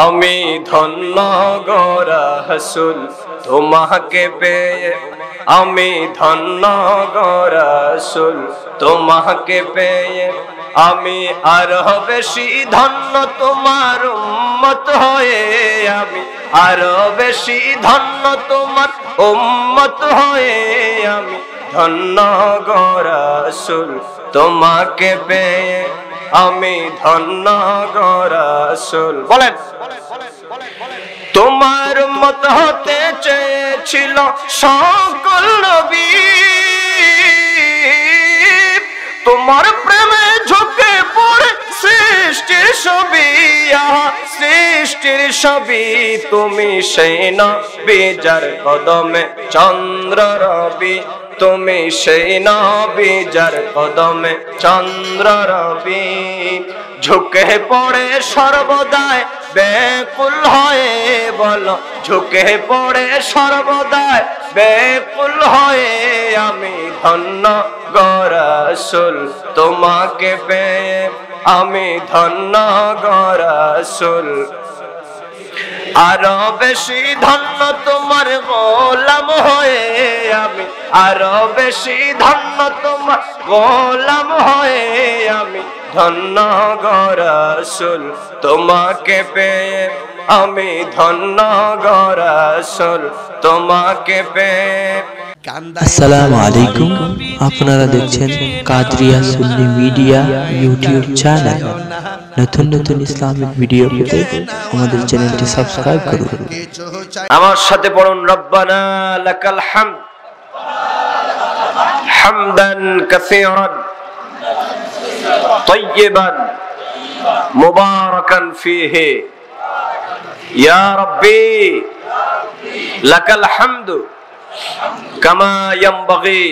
আমি ধন্য গো রাসূল তোমাকে পেয়ে, আমি ধন্য গো রাসূল তোমাকে পেয়ে, আমি আরো বেশি ধন্য তোমার উম্মত হয়ে, আমি আরো বেশি ধন্য তোমার উম্মত হয়ে, আমি ধন্য গো রাসূল তোমাকে পেয়ে, আমি ধন্য গো রাসূল। বলেন, তোমার মত হতে চেয়েছিল সকল নবী, তোমার প্রেমে ঝুঁকে পড়ে সৃষ্টির ছবি, সৃষ্টির ছবি তুমি সেই নবী যার কদমে চন্দ্র রবি, তুমি সেই নবী যার কদমে চন্দ্র রবি, ঝুঁকে পড়ে সর্বদাই বেকুল হয়ে, বলো ঝুঁকে পড়ে সর্বদাই বেকুল হয়ে, আমি ধন্য গো রাসূল তোমাকে পেয়ে, আমি ধন্য গো রাসূল। আরো বেশি ধন্য তোমার গোলাম হয়ে, আমি আরো বেশি ধন্য তোমার গোলাম হয়ে, আমি ধন্য গো রাসূল তোমাকে পেয়ে, আমি ধন্য গো রাসূল তোমাকে পেয়ে। আসসালামু আলাইকুম, আপনারা দেখছেন কাদরিয়া সুন্নি মিডিয়া ইউটিউব চ্যানেল। নতুন নতুন ইসলামিক ভিডিও পেতে আমাদের চ্যানেলটি সাবস্ক্রাইব করুন। আমার সাথে পড়ুন, রব্বানা লাকাল হামদ হামদান কাসীরান তাইয়িবান মুবারাকান ফীহি, ইয়া রাব্বি লাকাল হামদু কামা ইয়ানবাগি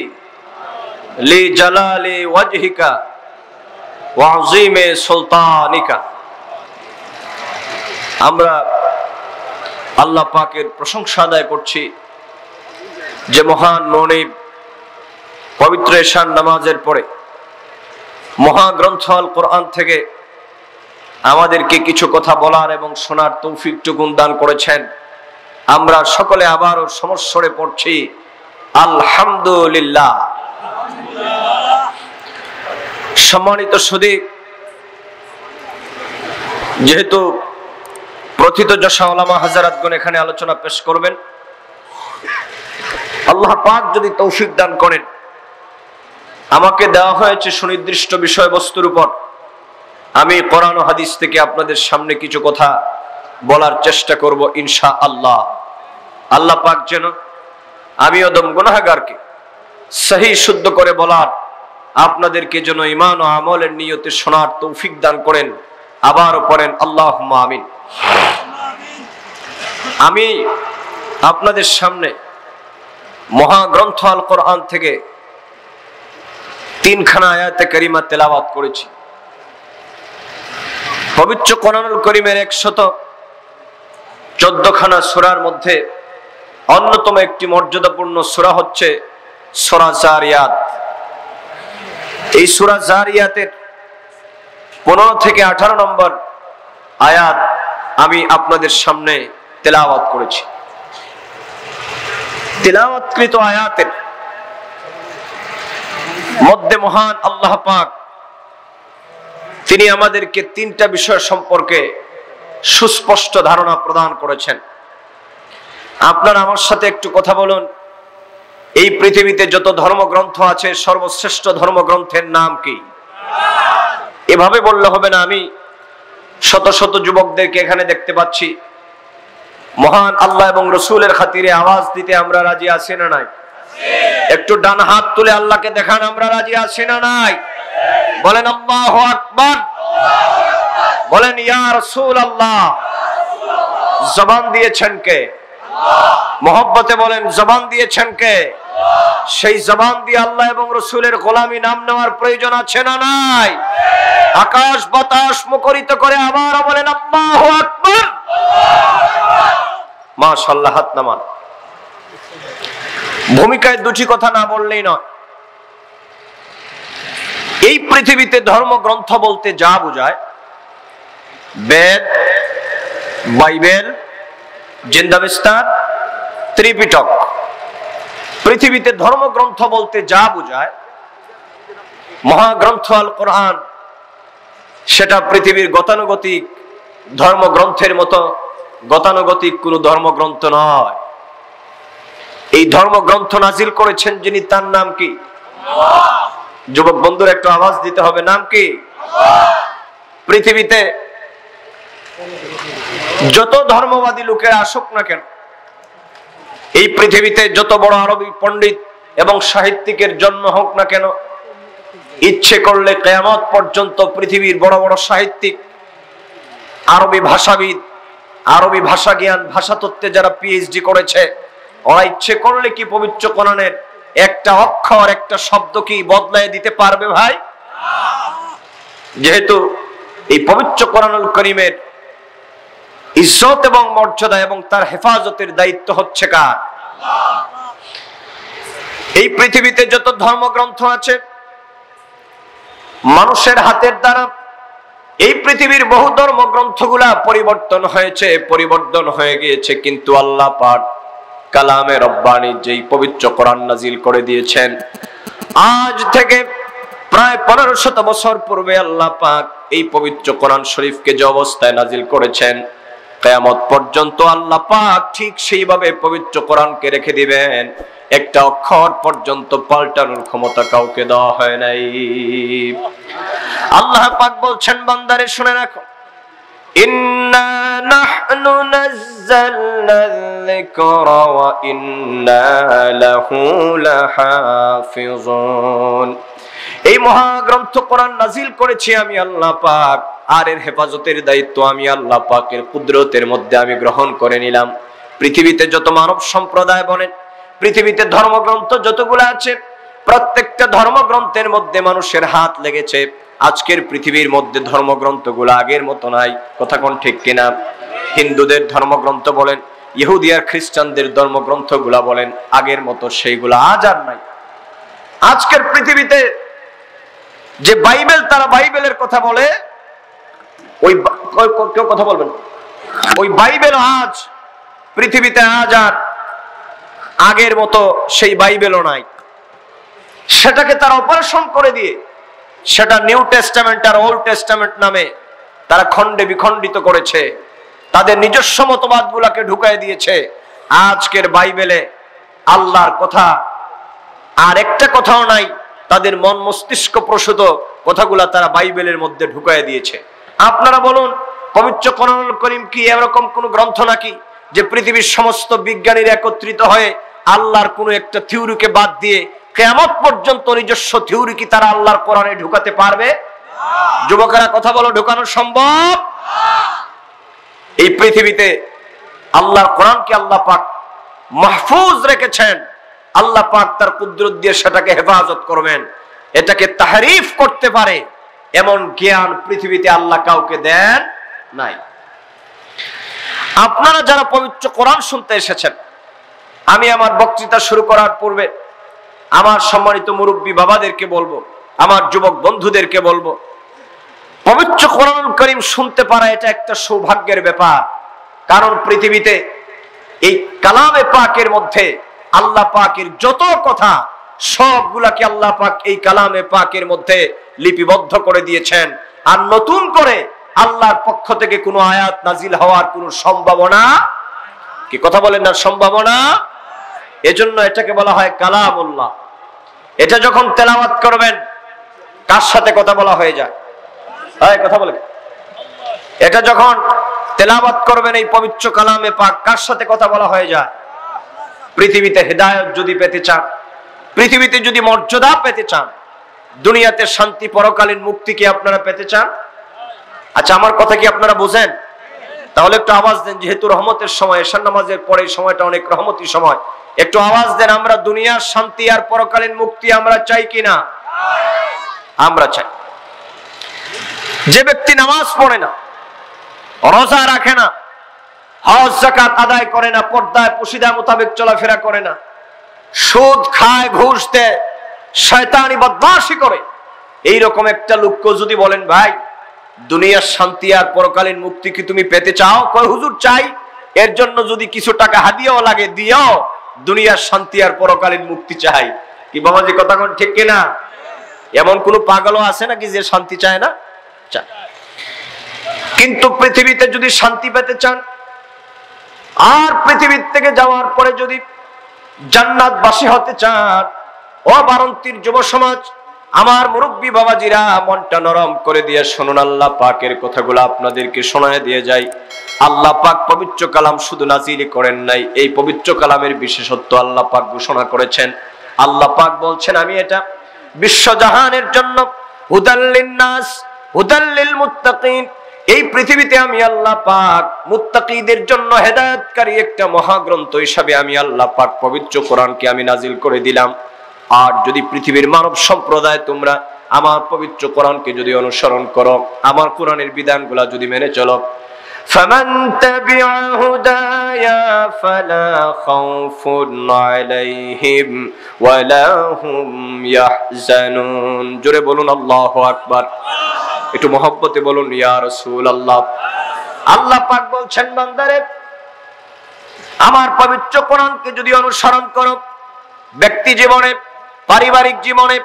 লিজালালি ওয়াজহিকা ওয়া আযীমি সুলতানিকা। আমরা আল্লাহ পাকের প্রশংসা আদায় করছি যে মহান মনিব পবিত্র ঈশান নামাজের পরে মহাগ্রন্থ আল কোরআন থেকে আমাদেরকে কিছু কথা বলার এবং শোনার তৌফিকটুকু দান করেছেন। আমরা সকলে আবারও সমস্বরে পড়ছি আলহামদুলিল্লাহ। সম্মানিত সুধী, যেহেতু প্রথিত যশা ওলামা হাজারাতগণ এখানে আলোচনা পেশ করবেন, আল্লাহ পাক যদি তৌফিক দান করেন, আমাকে দেওয়া হয়েছে সুনির্দিষ্ট বিষয়বস্তুর উপর আমি কোরআন ও হাদিস থেকে আপনাদের সামনে কিছু কথা বলার চেষ্টা করব ইনশাআল্লাহ। আল্লাহ পাক যেন আমি অদম গুনাহগারকে সহি শুদ্ধ করে বলার, আপনাদেরকে যেন ঈমান ও আমলের নিয়তে শোনার তৌফিক দান করেন। আবারও পড়েন আল্লাহুম্মা আমিন। আমি আপনাদের সামনে মহাগ্রন্থ আল কোরআন থেকে 3খানা আয়াতে কারিমা তেলাওয়াত করেছি। পবিত্র কোরআনুল কারীমের 114খানা সূরার মধ্যে অন্যতম একটি মর্যাদাপূর্ণ সূরা হচ্ছে সূরা যারিয়াত। এই সূরা যারিয়াতের 15 থেকে 18 নম্বর আয়াত আমি আপনাদের সামনে তেলাওয়াত করেছি। তেলাওয়াতকৃত আয়াতের মধ্যে মহান আল্লাহ পাক তিনি আমাদেরকে 3টা বিষয় সম্পর্কে সুস্পষ্ট ধারণা প্রদান করেছেন। আপনারা আমার সাথে একটু কথা বলুন, এই পৃথিবীতে যত ধর্মগ্রন্থ আছে সর্বশ্রেষ্ঠ ধর্মগ্রন্থের নাম কি? এভাবে বললে হবে না। আমি শত শত যুবকদেরকে এখানে দেখতে পাচ্ছি, মহান আল্লাহ এবং রসুলের খাতিরে আওয়াজ দিতে আমরা রাজি আছি না নাই? একটু ডান হাত তুলে আল্লাহকে দেখান, আমরা রাজি আছি না নাই? বলেন আল্লাহু আকবার, বলেন ইয়া রাসূলুল্লাহ। জবান দিয়েছেন কে? মহব্বতে বলেন জবান দিয়েছেন কে? সেই জবান দিয়ে আল্লাহ এবং রসুলের গোলামি নাম নেওয়ার প্রয়োজন আছে না নাই? আকাশ বাতাস মুখরিত করে আবার বলেন আল্লাহু আকবার। মাশাআল্লাহ, হাত নামান। ভূমিকায় দুটি কথা না বললেই নয়। এই পৃথিবীতে ধর্মগ্রন্থ বলতে যা বোঝায়, বেদ, বাইবেল, জিন্দাবিস্তার, ত্রিপিটক। পৃথিবীতে ধর্মগ্রন্থ বলতে যা বোঝায়, মহাগ্রন্থ আল কোরআন সেটা পৃথিবীর গতানুগতিক ধর্মগ্রন্থের মতো গতানুগতিক কোন ধর্মগ্রন্থ নয়। এই ধর্মগ্রন্থ নাজিল করেছেন যিনি, তার নাম কি? যুবক বন্ধুরা একটু আওয়াজ দিতে হবে, নাম কি? পৃথিবীতে যত ধর্মবাদী লোকেরা আসুক না কেন, এই পৃথিবীতে যত বড় আরবি পণ্ডিত এবং সাহিত্যিকের জন্ম হোক না কেন, ইচ্ছে করলে কিয়ামত পর্যন্ত পৃথিবীর বড় বড় সাহিত্যিক, আরবি ভাষাবিদ, আরবি ভাষা জ্ঞান, ভাষাতত্ত্বে যারা পিএইচডি করেছে, ওরা ইচ্ছে করলে কি পবিত্র কোরআনের একটা অক্ষর, একটা শব্দ কি বদলায় দিতে পারবে ভাই? যেহেতু এই পবিত্র কোরআনুল কারীমের ইজ্জত এবং মর্যাদা এবং তার হেফাজতের দায়িত্ব হচ্ছে কার? এই পৃথিবীতে যত ধর্মগ্রন্থ আছে, মানুষের হাতের দ্বারা এই পৃথিবীর বহু ধর্মগ্রন্থগুলা পরিবর্তন হয়েছে, পরিবর্তন হয়ে গিয়েছে, কিন্তু আল্লাহ পাক কালামে রব্বানি যেই পবিত্র কোরআন নাজিল করে দিয়েছেন, আজ থেকে প্রায় 1500 বছর পূর্বে আল্লাহ পাক এই পবিত্র কোরআন শরীফকে যে অবস্থায় নাজিল করেছেন, কিয়ামত পর্যন্ত আল্লাহ পাক ঠিক সেইভাবে পবিত্র কোরআনকে রেখে দিবেন। একটা অক্ষর পর্যন্ত পাল্টানোর ক্ষমতা কাউকে দেওয়া হয় নাই। আল্লাহ পাক বলছেন, বান্দারে শুনে রাখো, ইন্না নাহনু নাযালনা যিকরা ওয়া ইন্না লাহু লাহাফিজুন। এই মহাগ্রন্থ কোরআন নাজিল করেছি আমি আল্লাহ পাক, আর এর হেফাজতের দায়িত্ব আমি আল্লাহ পাকের কুদরতের মধ্যে আমি গ্রহণ করে নিলাম। পৃথিবীতে যত মানব সম্প্রদায় বলেন, পৃথিবীতে ধর্মগ্রন্থ যতগুলো আছে, প্রত্যেকটা ধর্মগ্রন্থের মধ্যে মানুষের হাত লেগেছে। আজকের পৃথিবীর মধ্যে ধর্মগ্রন্থগুলো আগের মতো নাই, কথা কোন ঠিক কিনা? হিন্দুদের ধর্মগ্রন্থ বলেন, ইহুদি আর খ্রিস্টানদের ধর্মগ্রন্থগুলা বলেন, আগের মতো সেইগুলা আজ আর নাই। আজকের পৃথিবীতে যে বাইবেল, তারা বাইবেলের কথা বলে, ওই কেউ কথা বলবেন, ওই বাইবেল আজ পৃথিবীতে আজ আর আগের মতো সেই বাইবেলও নাই। সেটাকে তারা অপারেশন করে দিয়ে সেটা নিউ টেস্টামেন্ট আর ওল্ড টেস্টামেন্ট নামে তারা খণ্ডে বিখণ্ডিত করেছে, তাদের নিজস্ব মতবাদ গুলাকে ঢুকাই দিয়েছে। আজকের বাইবেলে আল্লাহর কথা আর একটা কথাও নাই, তাদের মন মস্তিষ্ক প্রসূত কথাগুলা তারা বাইবেলের মধ্যে ঢুকাই দিয়েছে। আপনারা বলুন, পবিত্র কোরআনুল কারীম কি এরকম কোন গ্রন্থ নাকি যে পৃথিবীর সমস্ত বিজ্ঞানীরা একত্রিত হয়ে আল্লাহর কোন একটা থিওরিকে বাদ দিয়ে কিয়ামত পর্যন্ত নিজস্ব থিওরি কি তারা আল্লাহর কোরআনে ঢুকাতে পারবে? যুবকেরা কথা বলো, ঢুকানো সম্ভব? এই পৃথিবীতে আল্লাহর কোরআনকে আল্লাহ পাক মাহফুজ রেখেছেন। আল্লাহ পাক তার কুদরত দিয়ে সেটাকে হেফাজত করবেন। এটাকে তাহরিফ করতে পারে এমন জ্ঞান পৃথিবীতে আল্লাহ কাউকে দেন নাই। আপনারা যারা পবিত্র কোরআন শুনতে এসেছেন, আমি আমার বক্তৃতা শুরু করার পূর্বে আমার সম্মানিত মুরব্বী বাবাদেরকে বলবো, আমার যুবক বন্ধুদেরকে বলবো, পবিত্র কোরআনুল কারীম শুনতে পারা এটা একটা সৌভাগ্যের ব্যাপার। কারণ পৃথিবীতে এই কালামে পাকের মধ্যে আল্লাহ পাকের যত কথা সবগুলাকে আল্লাহ পাক এই কালামে পাকের মধ্যে লিপিবদ্ধ করে দিয়েছেন। আর নতুন করে আল্লাহর পক্ষ থেকে কোনো আয়াত নাজিল হওয়ার কোনো সম্ভাবনা কি? কথা বলেন না, সম্ভাবনা। এজন্য এটাকে বলা হয় কালামুল্লাহ। এটা যখন তেলাওয়াত করবেন, কার সাথে কথা বলা হয়ে যায়? কথা বলে, এটা যখন তেলাওয়াত করবেন এই পবিত্র কালামে পাক, কার সাথে কথা বলা হয়ে যায়? পৃথিবীতে হেদায়েত যদি পেতে চান, পৃথিবীতে যদি মর্যাদা পেতে চান, দুনিয়াতে শান্তি, পরকালীন মুক্তি কি আপনারা পেতে চান? আচ্ছা, আমার কথা কি আপনারা বুঝেন? তাহলে একটু আওয়াজ দেন, যেহেতু রহমতের সময়, এশার নামাজের পরে সময়টা অনেক রহমতি সময়, একটু আওয়াজ দেন, আমরা দুনিয়ার শান্তি আর পরকালীন মুক্তি আমরা চাই কিনা? আমরা চাই। যে ব্যক্তি নামাজ পড়ে না, রোজা রাখে না, হজ যাকাত আদায় করে না, পর্দায় পশিদা মোতাবেক চলাফেরা করে না, সুদ খায়, ঘুষ দেয়, শয়তানি বদমাশি করে, এইরকম একটা লোককে যদি বলেন ভাই দুনিয়ার শান্তি আর পরকালীন মুক্তি কি তুমি পেতে চাও? কয় হুজুর চাই, এর জন্য যদি কিছু টাকা হাদিয়াও লাগে দিও, দুনিয়ার শান্তি আর পরকালীন মুক্তি চাই। কি বাবাজি কথা কোন ঠিক কিনা? এমন কোন পাগলও আছে নাকি যে শান্তি চায় না? চায়। কিন্তু পৃথিবীতে যদি শান্তি পেতে চান আর পৃথিবীর থেকে যাওয়ার পরে যদি জান্নাতবাসী হতে চান, ও বারন্তীর যুব সমাজ, আমার মুরব্বী বাবাজিরা, মনটা নরম করে দিয়ে শুনুন, আল্লাহ পাকের কথাগুলো আপনাদেরকে শোনায় দিয়ে যাই। আল্লাহ পাক পবিত্র কালাম শুধু নাজিল করেন নাই, এই পবিত্র কালামের বিশেষত্ব আল্লাহ পাক ঘোষণা করেছেন। আল্লাহ পাক বলছেন, আমি এটা বিশ্বজাহানের জন্য হুদাল লিন্নাস হুদাল লিল মুত্তাকিন, এই পৃথিবীতে আমি আল্লাহ পাক মুত্তাকিদের জন্য হেদায়েতকারী একটা মহাগ্রন্থ হিসাবে আমি আল্লাহ পাক পবিত্র কোরআনকে আমি নাজিল করে দিলাম। আর যদি পৃথিবীর মানব সম্প্রদায় তোমরা আমার পবিত্র কোরআনকে যদি অনুসরণ করো, আমার কোরআনের বিধানগুলো যদি মেনে চলো, ফামান তাবিআ হুদায়া ফালা খাউফুন আলাইহিম ওয়ালা হুম ইয়াহজানুন। জোরে বলুন আল্লাহু আকবার। একটু মহব্বতে বলুন ইয়া রাসূলুল্লাহ। আল্লাহ পাক বলছেন, বান্দারে আমার পবিত্র কোরআনকে যদি অনুসরণ করো, ব্যক্তি জীবনে, পারিবারিক জীবনে,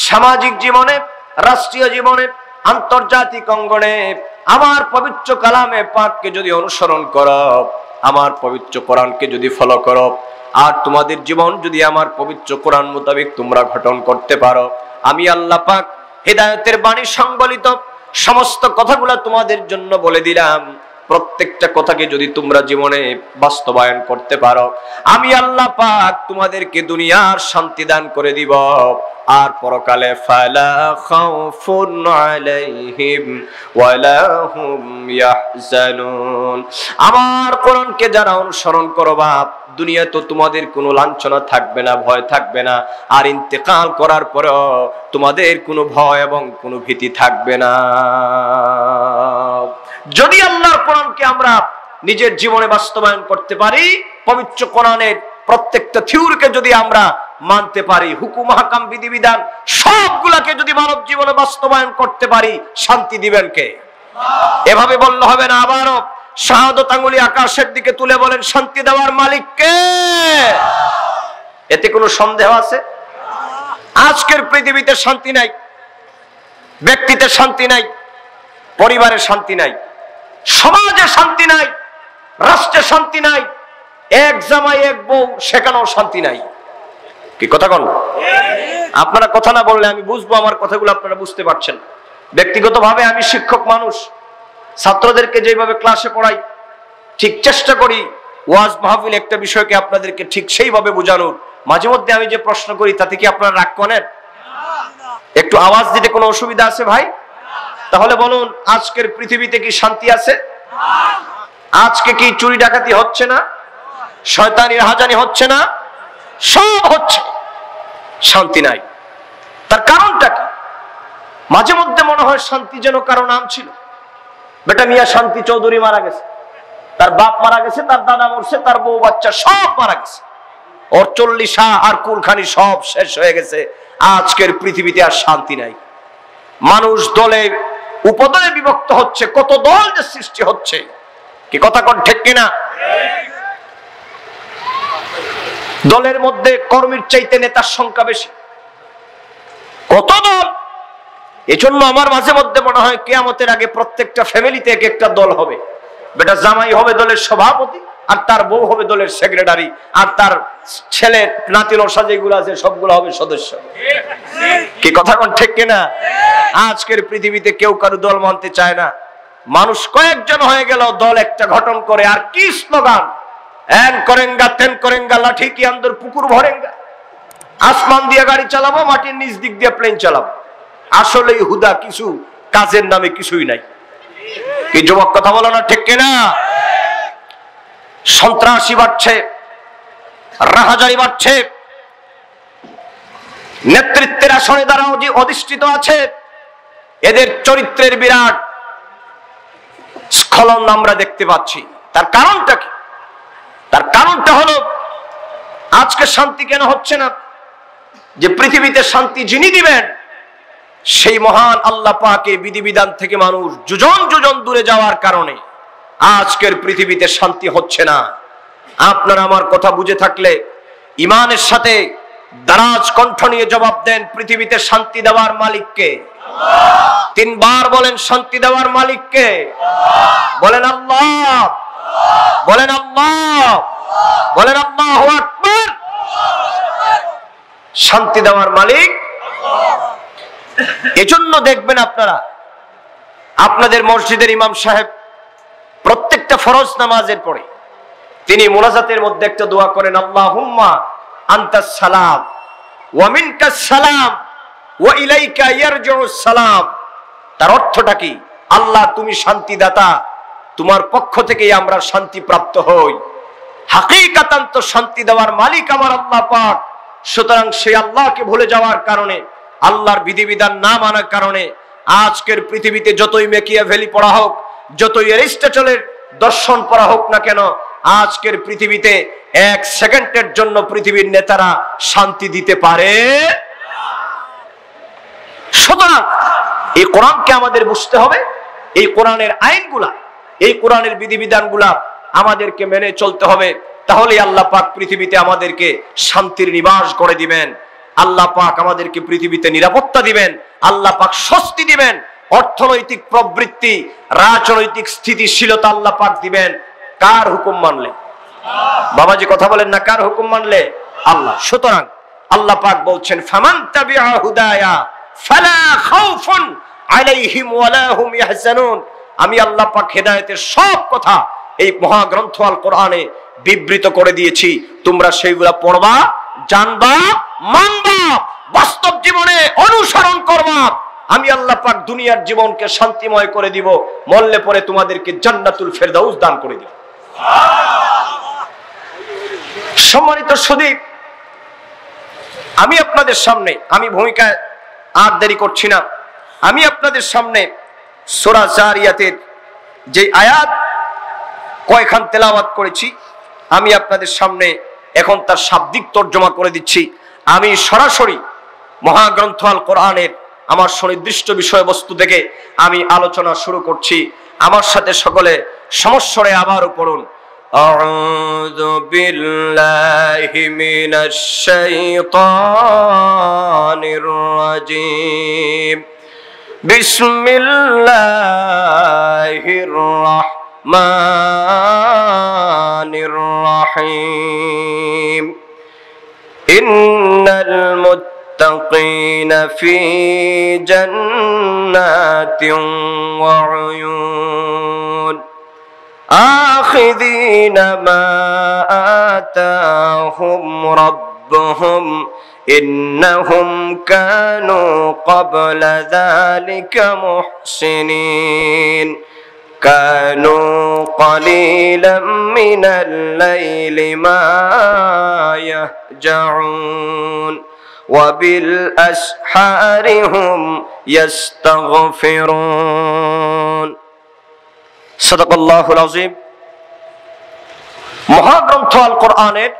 সামাজিক জীবনে, রাষ্ট্রীয় জীবনে, আন্তর্জাতিক অঙ্গনে আমার পবিত্র কালামে পাককে যদি অনুসরণ করো, আমার পবিত্র কোরআনকে যদি ফলো করো, আর তোমাদের জীবন যদি আমার পবিত্র কোরআন মোতাবেক তোমরা গঠন করতে পারো, আমি আল্লাহ পাক হেদায়েতের বাণী সংবলিত সমস্ত কথাগুলো তোমাদের জন্য বলে দিলাম। প্রত্যেকটা কথাকে যদি তোমরা জীবনে বাস্তবায়ন করতে পারো, আমি আল্লাহ পাক তোমাদেরকে দুনিয়ার শান্তি দান করে দিব, আর পরকালে ফালা খাউফুন আলাইহিম ওয়ালা হুম ইয়াহজানুন। আমার কোরআনকে যারা অনুসরণ করবা, দুনিয়া তো তোমাদের কোনো লাঞ্ছনা থাকবে না, ভয় থাকবে না, আর ইন্তেকাল করার পরেও তোমাদের কোনো ভয় এবং কোনো ভীতি থাকবে না। যদি আল্লাহর কোরআনকে আমরা নিজের জীবনে বাস্তবায়ন করতে পারি, পবিত্র কোরআনের প্রত্যেকটা থিওরিকে যদি আমরা মানতে পারি, হুকুম হাকাম বিধিবিধান সবগুলাকে যদি মানব জীবনে বাস্তবায়ন করতে পারি, শান্তি দিবেন কে? এভাবে বললে হবে না, আবারও শাহাদত আঙ্গুলি আকাশের দিকে তুলে বলেন, শান্তি দেওয়ার মালিক কে? এতে কোনো সন্দেহ আছে? আজকের পৃথিবীতে শান্তি নাই, ব্যক্তিতে শান্তি নাই, পরিবারে শান্তি নাই, সমাজে শান্তি নাই, রাষ্ট্রে শান্তি নাই, এক জামাই এক বউ সেখানেও শান্তি নাই। কি কথা কন? আপনারা কথা না বললে আমি বুঝবো আমার কথাগুলো আপনারা বুঝতে পারছেন। ব্যক্তিগতভাবে আমি শিক্ষক মানুষ, ছাত্রদেরকে যেভাবে ক্লাসে পড়াই, ঠিক চেষ্টা করি ওয়াজ মাহফিল একটা বিষয়কে আপনাদেরকে ঠিক সেইভাবে বোঝানোর। মাঝে মধ্যে আমি যে প্রশ্ন করি তাতে কি আপনারা রাগ করেন? একটু আওয়াজ দিতে কোনো অসুবিধা আছে ভাই? তাহলে বলুন, আজকের পৃথিবীতে কি শান্তি আছে? আজকে কি চুরি ডাকাতি হচ্ছে না? শয়তানি রাহাজানি হচ্ছে না? সব হচ্ছে, শান্তি নাই। তার কারণটা কি? মাঝে মধ্যে মনে হয় শান্তি যেন কারো নাম ছিল। বেটা মিয়া শান্তি চৌধুরী মারা গেছে, তার বাপ মারা গেছে, তার দাদা মরছে, তার বউ বাচ্চা সব মারা গেছে, ওর 40 আর কুলখানি সব শেষ হয়ে গেছে। আজকের পৃথিবীতে আর শান্তি নাই। মানুষ দলে উপদলে বিভক্ত হচ্ছে, কত দল যে সৃষ্টি হচ্ছে। কি কথা কোন ঠিক কিনা? দলের মধ্যে কর্মীর চাইতে নেতার সংখ্যা বেশি, কত দল। এজন্য আমার মাঝে মধ্যে মনে হয় কিয়ামতের আগে প্রত্যেকটা ফ্যামিলিতে এক একটা দল হবে। বেটা জামাই হবে দলের সভাপতি, আর তার বউ হবে দলের সেক্রেটারি, আর তার ছেলে নাতি নশা যেগুলো আছে সবগুলো হবে সদস্য। কি কথা কোন ঠিক কিনা? আজকের পৃথিবীতে কেউ কারো দল মানতে চায় না। মানুষ কয়েকজন হয়ে গেল, দল একটা গঠন করে, আর কি স্লোগান, এন করেঙ্গা তেন করেঙ্গা, লাঠি কি আন্দর পুকুর ভরেঙ্গা, আসমান দিয়ে গাড়ি চালাবো, মাটির নিচ দিক দিয়ে প্লেন চালাবো। আসলে হুদা কিছু কাজের নামে কিছুই নাই। কি যুবক কথা বলো না ঠিক কিনা? সন্ত্রাসী বাড়ছে, রাহাজানি বাড়ছে, নেতৃত্বের আসনে দ্বারা অধিষ্ঠিত আছে, এদের চরিত্রের বিরাট স্খলন আমরা দেখতে পাচ্ছি। তার কারণটা কি? তার কারণটা হলো আজকে শান্তি কেন হচ্ছে না? যে পৃথিবীতে শান্তি যিনি দিবেন সেই মহান আল্লাহ পাকের বিধিবিধান থেকে মানুষ যোজন যোজন দূরে যাওয়ার কারণে আজকের পৃথিবীতে শান্তি হচ্ছে না। আপনারা আমার কথা বুঝে থাকলে ঈমানের সাথে দারাজ কণ্ঠ নিয়ে জবাব দেন, পৃথিবীতে শান্তি দেওয়ার মালিককে? তিনবার বলেন, শান্তি দেওয়ার মালিককে? বলেন আল্লাহ, বলেন আল্লাহ, বলেন আল্লাহু আকবার। শান্তি দেওয়ার মালিক। এজন্য দেখবেন আপনারা আপনাদের মসজিদের ইমাম সাহেব প্রত্যেকটা ফরজ নামাজের পরে তিনি মুনাজাতের মধ্যে একটা দোয়া করেন, আল্লাহুম্মা আনতাস সালাম ওয়া মিনকাস সালাম ওয়া ইলাইকা ইয়ারজিউস সালাম। তার অর্থটা কি? আল্লাহ তুমি শান্তিদাতা, তোমার পক্ষ থেকেই আমরা শান্তি প্রাপ্ত হই। হাকিকাতান তো শান্তি দেওয়ার মালিক আমার আল্লাহ পাক। সুতরাং সেই আল্লাহকে ভুলে যাওয়ার কারণে, আল্লাহর বিধিবিধান না মানার কারণে আজকের পৃথিবীতে যতই মেকিয়াভেলি পড়া হোক, যতই এরিস্টটলের দর্শন পড়া হোক না কেন, আজকের পৃথিবীতে এক সেকেন্ডের জন্য পৃথিবীর নেতারা শান্তি দিতে পারে। সুতরাং এই কোরআনকে আমাদের বুঝতে হবে, এই কোরআনের আইনগুলা, এই কোরআনের বিধিবিধানগুলা আমাদেরকে মেনে চলতে হবে। তাহলে আল্লাহ পাক পৃথিবীতে আমাদেরকে শান্তির নিবাস করে দিবেন, আল্লাহ পাক আমাদেরকে পৃথিবীতে নিরাপত্তা দিবেন, আল্লাহ পাক স্বস্তি দিবেন, অর্থনৈতিক প্রবৃত্তি, রাজনৈতিক স্থিতিশীলতা আল্লাহ পাক দিবেন। কার হুকুম মানলে? বাবাজি কথা বলেন না, কার হুকুম মানলে? আল্লাহ। সুতরাং আল্লাহ পাক বলছেন, ফামান তাবিআ হুদায়া ফালা খাউফুন আলাইহিম ওয়ালা হুম ইয়াহজানুন। আমি আল্লাহ পাক হেদায়েতের সব কথা এই মহাগ্রন্থ আল কোরআনে বিবৃত করে দিয়েছি। তোমরা সেইগুলা পড়বা, জানবা, মানবা, বাস্তব জীবনে অনুসরণ করবা। আমি আল্লাহ পাক দুনিয়ার জীবনকে শান্তিময় করে দিব, মরলে পরে তোমাদেরকে জান্নাতুল ফেরদাউস দান করে দিব। সম্মানিত সুধী, আমি আপনাদের সামনে, আমি ভূমিকায় আর দেরি করছি না, আমি আপনাদের সামনে সূরা জারিয়াতের যে আয়াত কয়খান তেলাওয়াত করেছি, আমি আপনাদের সামনে এখন তার শাব্দিক তর্জমা করে দিচ্ছি। আমি সরাসরি মহাগ্রন্থ আল কোরআনের আমার সুনির্দিষ্ট বিষয়বস্তু থেকে আমি আলোচনা শুরু করছি। আমার সাথে সকলে সমস্বরে আবারও পড়ুন, আউযু বিল্লাহি মিনাশ শাইতানির রাজীম, বিসমিল্লাহির রাহমানির রাহিম। ইন্নাল মুত্তাকিনা ফি জান্নাতিন ওয়া উয়ুন আখিযিনা মা আতাহুম রাব্বুহুম ইন্নাহুম কানু ক্বাবলা যালিকা মুহসিনিন কানু ক্বালিলাম মিনাল লাইলি মা ইয়াহজাউন ওয়া বিল আসহারি হুম ইস্তাগফিরুন। সাদাকাল্লাহুল আযীম। মহাগ্রন্থ আল কোরআনের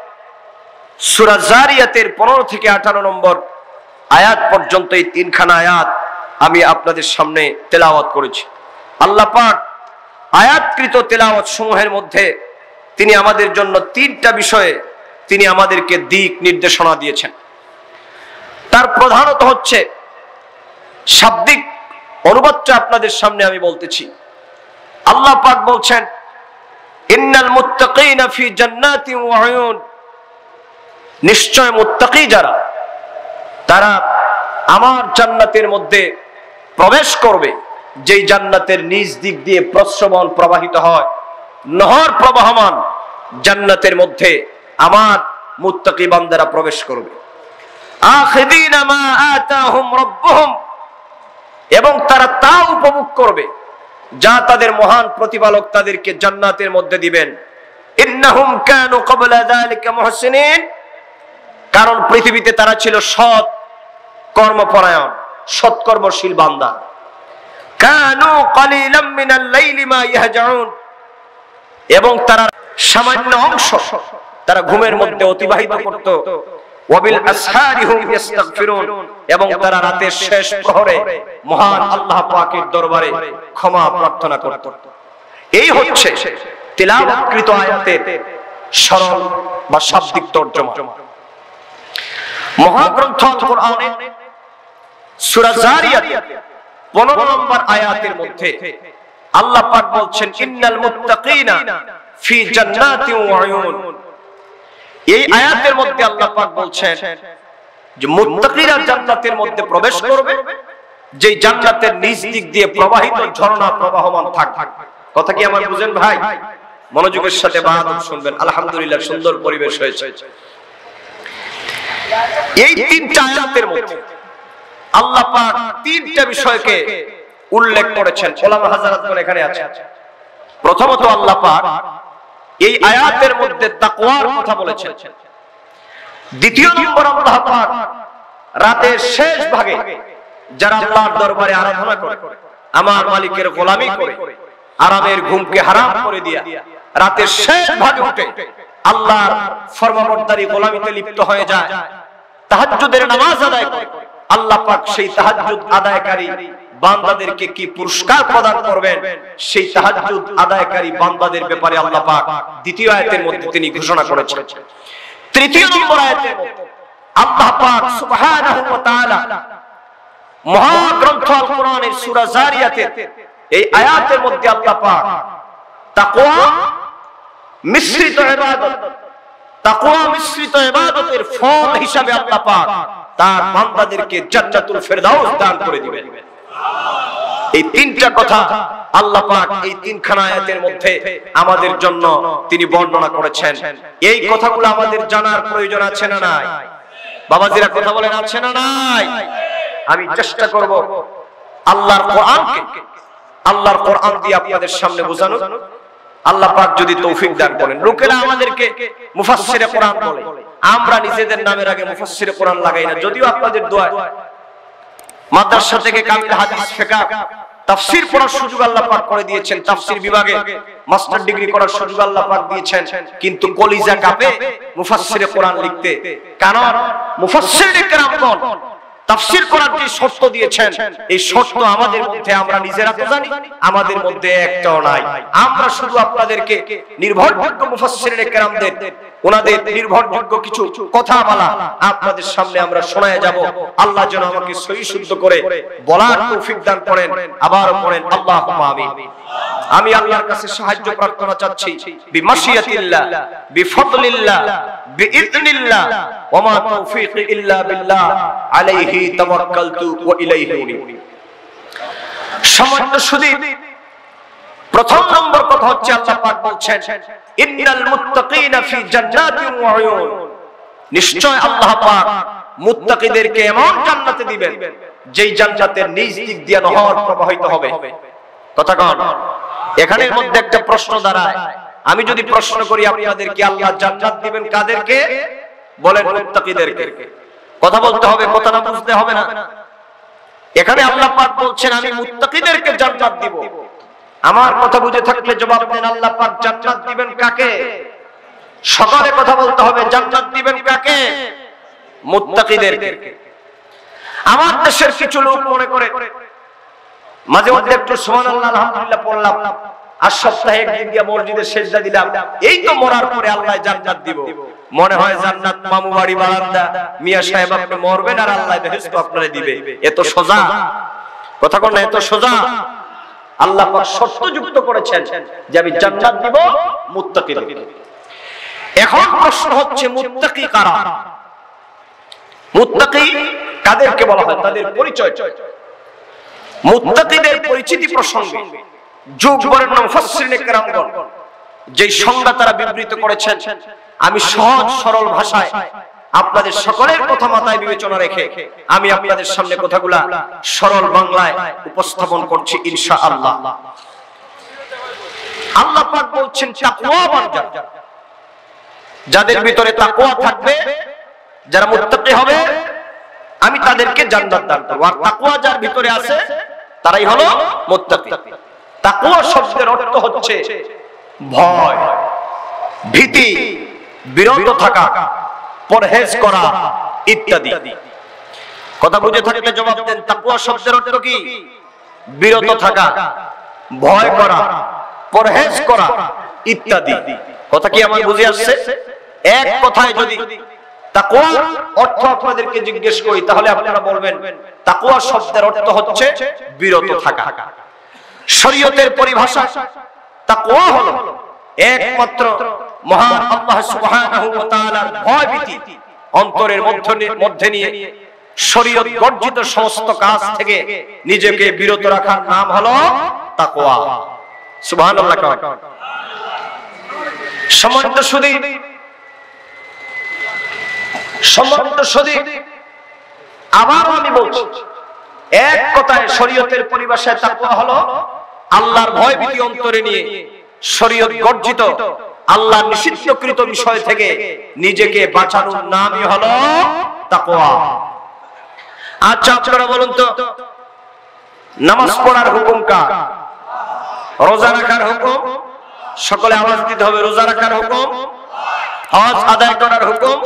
সূরা জারিয়াতের 15 থেকে 18 নম্বর আয়াত পর্যন্ত এই তিনখানা আয়াত আমি আপনাদের সামনে তেলাওয়াত করেছি। আল্লাহ পাক আয়াতকৃত তেলাওয়াত সমূহের মধ্যে তিনি আমাদের জন্য তিনটা বিষয়ে তিনি আমাদেরকে দিক নির্দেশনা দিয়েছেন। তার প্রধানত হচ্ছে শাব্দিক অনুবাদটা আপনাদের সামনে আমি বলতেছি। আল্লাহ পাক বলছেন, ইন্নাল মুত্তাকিনা ফি জান্নাতিন ওয়া উয়ুন, নিশ্চয় মুত্তাকি যারা, তারা আমার জান্নাতের মধ্যে প্রবেশ করবে, যেই জান্নাতের নিজ দিক দিয়ে প্রস্রবণ প্রবাহিত হয়, নহর প্রবাহমান জান্নাতের মধ্যে আমার মুত্তাকি বান্দারা প্রবেশ করবে। আখিদিনা মা আতাহুম রাব্বুহুম, এবং তারা তা উপভোগ করবে যা তাদের মহান প্রতিপালক তাদেরকে জান্নাতের মধ্যে দিবেন। ইন্নাহুম কানু ক্বাবলা যালিকা মুহসিনিন, কারণ পৃথিবীতে তারা ছিল সৎ কর্মপরায়ণ, সৎকর্মশীল বান্দা। কানু ক্বালিলাম মিনাল লাইলি মা ইয়াহজাউন, এবং তারা সামান্য অংশ তারা ঘুমের মধ্যে অতিবাহিত করত। ওয়াবিল আসহারি হুম ইস্তাগফিরুন, এবং তারা রাতের শেষ প্রহরে মহান আল্লাহ পাকের দরবারে ক্ষমা প্রার্থনা করত। এই হচ্ছে তিলাওয়াতকৃত আয়াতের সরল বা শাব্দিক তরজমা। মহাগ্রন্থ আল কোরআনের সূরা যারিয়াত 15 নম্বর আয়াতের মধ্যে আল্লাহ পাক বলছেন ইন্নাল মুত্তাকিনা ফি জান্নাতিন ওয়া উয়ুন। এই আয়াতের মধ্যে আল্লাহ পাক বলছেন যে মুত্তাকিরা জান্নাতের মধ্যে প্রবেশ করবে, যেই জান্নাতের নিচ দিক দিয়ে প্রবাহিত ঝর্ণা প্রবাহমান থাকবে। কথা কি আমার বুঝেন ভাই? মনোযোগের সাথে বায়াত শুনবেন। আলহামদুলিল্লাহ, সুন্দর পরিবেশ হয়েছে। এই তিনটা আয়াতের মধ্যে আল্লাহ পাক তিনটা বিষয়কে উল্লেখ করেছেন। ওলামা হাজারাতগণ এখানে আছে। প্রথমত আল্লাহ পাক এই আয়াতের মধ্যে তাকওয়ার কথা বলেছেন। দ্বিতীয় নম্বর আল্লাহ পাক রাতের শেষ ভাগে যারা আল্লাহর দরবারে আরাধনা করে, আমার মালিকের গোলামি করে, আরামের ঘুমকে হারাম করে দিয়া রাতের শেষ ভাগে উঠে আল্লাহর ফরমাবরদারি গোলামিতে লিপ্ত হয়ে যায়, তাহাজ্জুদের নামাজ আদায় করে, আল্লাহ পাক সেই তাহাজ্জুদ আদায়কারী বান্দাদেরকে কি পুরস্কার প্রদান করবেন, সেই তাহাজ্জুদ আদায়কারী বান্দাদের ব্যাপারে আল্লাহ পাক দ্বিতীয় আয়াতের মধ্যে তিনি ঘোষণা করেছেন। তৃতীয় নম্বর আয়াতে আল্লাহ পাক সুবহানাহু ওয়া তাআলা মহাগ্রন্থ আল কোরআনের সূরা যারিয়াতের এই আয়াতের মধ্যে আল্লাহ পাক তাকওয়া মিশ্রিত ইবাদত, তাকওয়া মিশ্রিত ইবাদতের ফল হিসাবে আল্লাহ পাক তার বান্দাদেরকে জান্নাতুল ফেরদাউস দান করে দিবেন। এই তিনটা কথা আল্লাহ পাক এই তিনখানা আয়াতের মধ্যে আমাদের জন্য তিনি বর্ণনা করেছেন। এই কথাগুলো আমাদের জানার প্রয়োজন আছে না নাই? বাবাজিরা কথা বলেন, আছে না নাই? আমি চেষ্টা করব আল্লাহর কোরআন দিয়ে আপনাদের সামনে বোঝানো। আল্লাহ পাক যদি তৌফিক দান করেন। লোকেরা আমাদেরকে মুফাসসিরে কোরআন বলে, আমরা নিজেদের নামের আগে মুফাসসিরে কোরআন লাগাই না। যদিও আপনাদের দোয়া মাদ্রাসা থেকে কামিল হাদিস ফিকহ তাফসীর পড়ার সুযোগ আল্লাহ পাক করে দিয়েছেন, তাফসীর বিভাগে মাস্টার ডিগ্রি করার সুযোগ আল্লাহ পাক দিয়েছেন, কিন্তু কলিজা কাঁপে মুফাসসিরে কোরআন লিখতে। কারণ মুফাসসিরে কেরামগণ তাফসীর করার যে শর্ত দিয়েছেন, এই শর্ত আমাদের মধ্যে আমরা নিজেরা তো জানি, আমাদের মধ্যে একটাও নাই। আমরা শুধু আপনাদেরকে নির্ভরযোগ্য মুফাসসিরে কেরামদের ওনাদের নির্ভরযোগ্য কিছু কথা বলা আপনাদের সামনে আমরা শোনায় যাব। আল্লাহ যেন আমাকে সহি শুদ্ধ করে বলার তৌফিক দান করেন। আবার পড়েন আল্লাহুম্মা আমিন। আমি আল্লাহর কাছে সাহায্য প্রার্থনা চাচ্ছি বিমাশিয়াতিল্লাহ, বিফদলিল্লাহ, বিইذنিল্লাহ, ওয়া মা তাওফীকি ইল্লা বিল্লাহ, আলাইহি তাওয়াক্কালতু ওয়া ইলাইহি উনীব। সম্মানিত সুধী, প্রথম নম্বর কথা হচ্ছে আল্লাহ পাক বলছেন ইন্নাল মুত্তাকিনা ফি জান্নাতিন ওয়া উয়ুন। নিশ্চয় আল্লাহ পাক মুত্তাকিদেরকে এমন জান্নাতে দিবেন যেই জান্নাতের নিচ দিক দিয়ে নহর প্রবাহিত হবে। কথা কোন? এখানের মধ্যে একটা প্রশ্ন দাঁড়ায়। আমি যদি প্রশ্ন করি আপনাদেরকে, আল্লাহ জান্নাত দিবেন কাদেরকে? বলেন মুত্তাকিদেরকে। কথা বলতে হবে, কথা না বুঝতে হবে না। এখানে আল্লাহ পাক বলছেন আমি মুত্তাকিদেরকে জান্নাত দিব। আমার কথা বুঝে থাকলে জবাব দেন, আল্লাহ পাক জান্নাত দিবেন কাকে? সকলে কথা বলতে হবে, জান্নাত দিবেন কাকে? মুত্তাকিদেরকে। আমার দেশের কিছু লোক মনে করে মাঝে মধ্যে একটু সুবহানাল্লাহ আলহামদুলিল্লাহ পড়লাম, আর সপ্তাহে একদিন গিয়ে মসজিদে সেজদা দিলাম, এই তো মরার পরে আল্লাহ জান্নাত দিব। মনে হয় জান্নাত মামু বাড়ি বারান্দা, মিয়া সাহেব আপনি মরবেন আর আল্লাহ বেহেশত আপনারে দিবে। এত সোজা কথা কোন? এত সোজা? আল্লাহ পাক শর্ত যুক্ত করেছেন যে আমি জান্নাত দিব মুত্তাকিদেরকে। এখন প্রশ্ন হচ্ছে মুত্তাকি কারা? মুত্তাকি কাদেরকে বলা হয়, তাদের পরিচয়। মুত্তাকিদের পরিচিতি প্রসঙ্গে যুগবরেণ্য মুফাসসিরিনে কেরামগণ যে সংজ্ঞা তারা বিবৃত করেছেন, আমি সহজ সরল ভাষায় আপনাদের সকলের কথা মাথায় বিবেচনা রেখে আমি আপনাদের সামনে কথাগুলা সরল বাংলায় উপস্থাপন করছি ইনশাআল্লাহ। আল্লাহ পাক বলছেন তাকওয়াবান যাদের ভিতরে তাকওয়া থাকবে, যারা মুত্তাকি হবে, আমি তাদেরকে জান্নাত দান করব। আর তাকওয়া যার ভিতরে আছে তারাই হলো মুত্তাকি। তাকওয়া শব্দের অর্থ হচ্ছে ভয়, ভীতি, বিরত থাকা, পরহেজ করা ইত্যাদি। কথা বুঝে থাকলে জবাব দেন। তাকওয়া শব্দের অর্থ কি? বিরত থাকা, ভয় করা, পরহেজ করা ইত্যাদি। কথা কি আমার বুঝে আসছে? এক কথায় যদি তাকওয়ার অর্থ আপনাদেরকে জিজ্ঞেস করি তাহলে আপনারা বলবেন তাকওয়া শব্দের অর্থ হচ্ছে বিরত থাকা। শরীয়তের পরিভাষা তাকওয়া হলো একমাত্র মহান আল্লাহ সুবহানাহু ওয়া তাআলার ভয়ভীতি অন্তরের মধ্যে নিয়ে শরীয়ত বর্জিত সমস্ত কাজ থেকে নিজেকে বিরত রাখার নাম হলো তাকওয়া। সুবহানাল্লাহ। সম্মানিত সুধী, আবার আমি বলছি, এক কথায় শরীয়তের পরিভাষায় তাকওয়া হলো আল্লাহর ভয়ভীতি অন্তরে নিয়ে শরীয়ত গর্জিত আল্লাহ নিষিদ্ধকৃত বিষয় থেকে নিজেকে বাঁচানোর নামই হলো তাকওয়া। আচ্ছা আপনারা বলুন তো, নামাজ পড়ার হুকুম কার? রোজা রাখার হুকুম? সকলে আওয়াজ দিতে হবে। রোজা রাখার হুকুম, হজ আদায় করার হুকুম,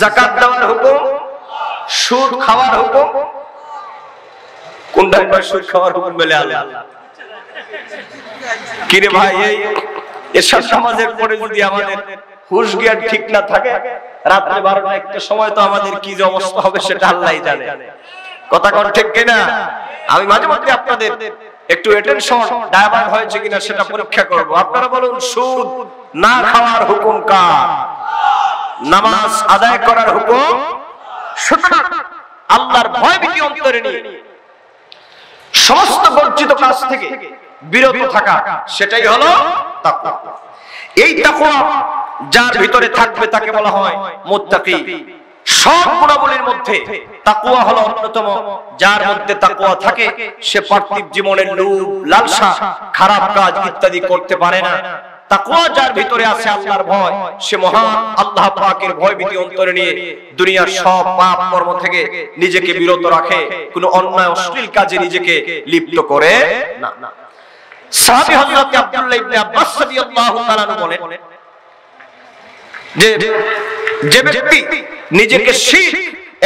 যাকাত দেওয়ার হুকুম, সুদ খাওয়ার হুকুম। কোনটা সুদ খাওয়ার হুকুম বলে আল্লাহ? কিরে ভাই, এই এসব সমাজের পরে যদি আমাদের হুঁশ জ্ঞান ঠিক না থাকে, রাত্রে 12টা-1টার সময় তো আমাদের কি যে অবস্থা হবে সেটা আল্লাহই জানে। কথা কোন ঠিক কিনা? আমি মাঝে মধ্যে আপনাদের একটু অ্যাটেনশন ডাইভার্ট হয়েছে কিনা সেটা পরীক্ষা করব। আপনারা বলুন, সুদ না খাওয়ার হুকুম কার? নামাজ আদায় করার হুকুম? সুতরাং আল্লাহর ভয়ভীতি অন্তরে নিয়ে সমস্ত বর্জিত কাজ থেকে বিরত থাকা, সেটাই হলো তাকওয়া। এই তাকওয়া যার ভিতরে থাকবে তাকে বলা হয় মুত্তাকি। সব গুণাবলীর মধ্যে তাকওয়া হলো অন্যতম। যার মধ্যে তাকওয়া থাকে সে পার্থিব জীবনের লোভ, লালসা, খারাপ কাজ ইত্যাদি করতে পারে না। তাকওয়া যার ভিতরে আছে আল্লাহর ভয়, সে মহান আল্লাহ পাকের ভয়ভীতি অন্তরে নিয়ে দুনিয়ার সব পাপ কর্ম থেকে নিজেকে বিরত রাখে, কোনো অন্যায় অশ্লীল কাজে নিজেকে লিপ্ত করে না। সাহাবী হযরত আব্দুল্লাহ ইবনে আব্বাস রাদিয়াল্লাহু তাআলা বলেন যে ব্যক্তি নিজেকে শিরক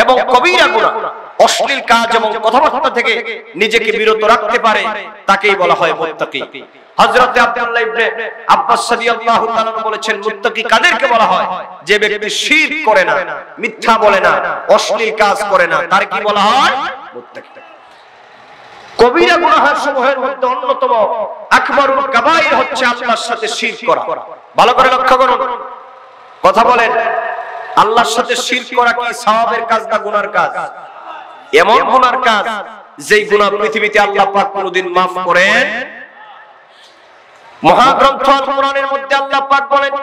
এবং কবিরা গুনাহ, অশ্লীল কাজ এবং কথাবার্তা থেকে নিজেকে বিরত রাখতে পারে তাকেই বলা হয় মুত্তাকি। হযরত আব্দুল্লাহ ইবনে আব্বাস রাদিয়াল্লাহু তাআলা বলেছেন, মুত্তাকি কাদেরকে বলা হয়? যে ব্যক্তি শিরক করে না, মিথ্যা বলে না, অশ্লীল কাজ করে না, তার কি বলা হয়? মুত্তাকি। কবিরা গুনাহের সমূহের মধ্যে অন্যতম আকবরুল কাবাইর হচ্ছে আল্লাহর সাথে শিরক করা। ভালো করে লক্ষ্য করুন, কথা বলেন, আল্লাহর সাথে শিরক করা কি সওয়াবের কাজ না গুনার কাজ? এমন গুনার কাজ যেই গুনাহ পৃথিবীতে আল্লাহ পাক কোনদিন maaf করেন। মহাগ্রন্থ আল কোরআনের মধ্যে আল্লাহ পাক বলেন,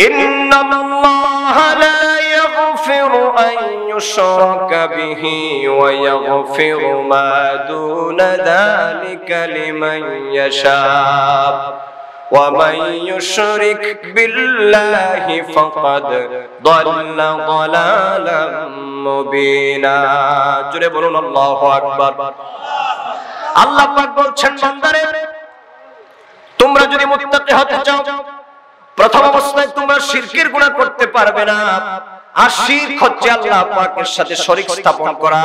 ইন্নাল্লাহা লা ইয়াগফিরু আন ইউশরাকা বিহি ওয়া ইয়াগফিরু মা দুনা যালিকা লিমান ইয়াশা ওয়া মান ইউশরিক বিল্লাহি ফাকাদ দাল্লা দালালাম মুবিনা। জোরে বলুন আল্লাহু আকবার। আল্লাহ পাক বলছেন, বান্দারে তোমরা যদি মুত্তাকি হতে চাও, প্রথম অবস্থায় তোমরা শিরকের গুনাহ করতে পারবে না। আর শিরক হচ্ছে আল্লাহ পাকের সাথে শরীক স্থাপন করা,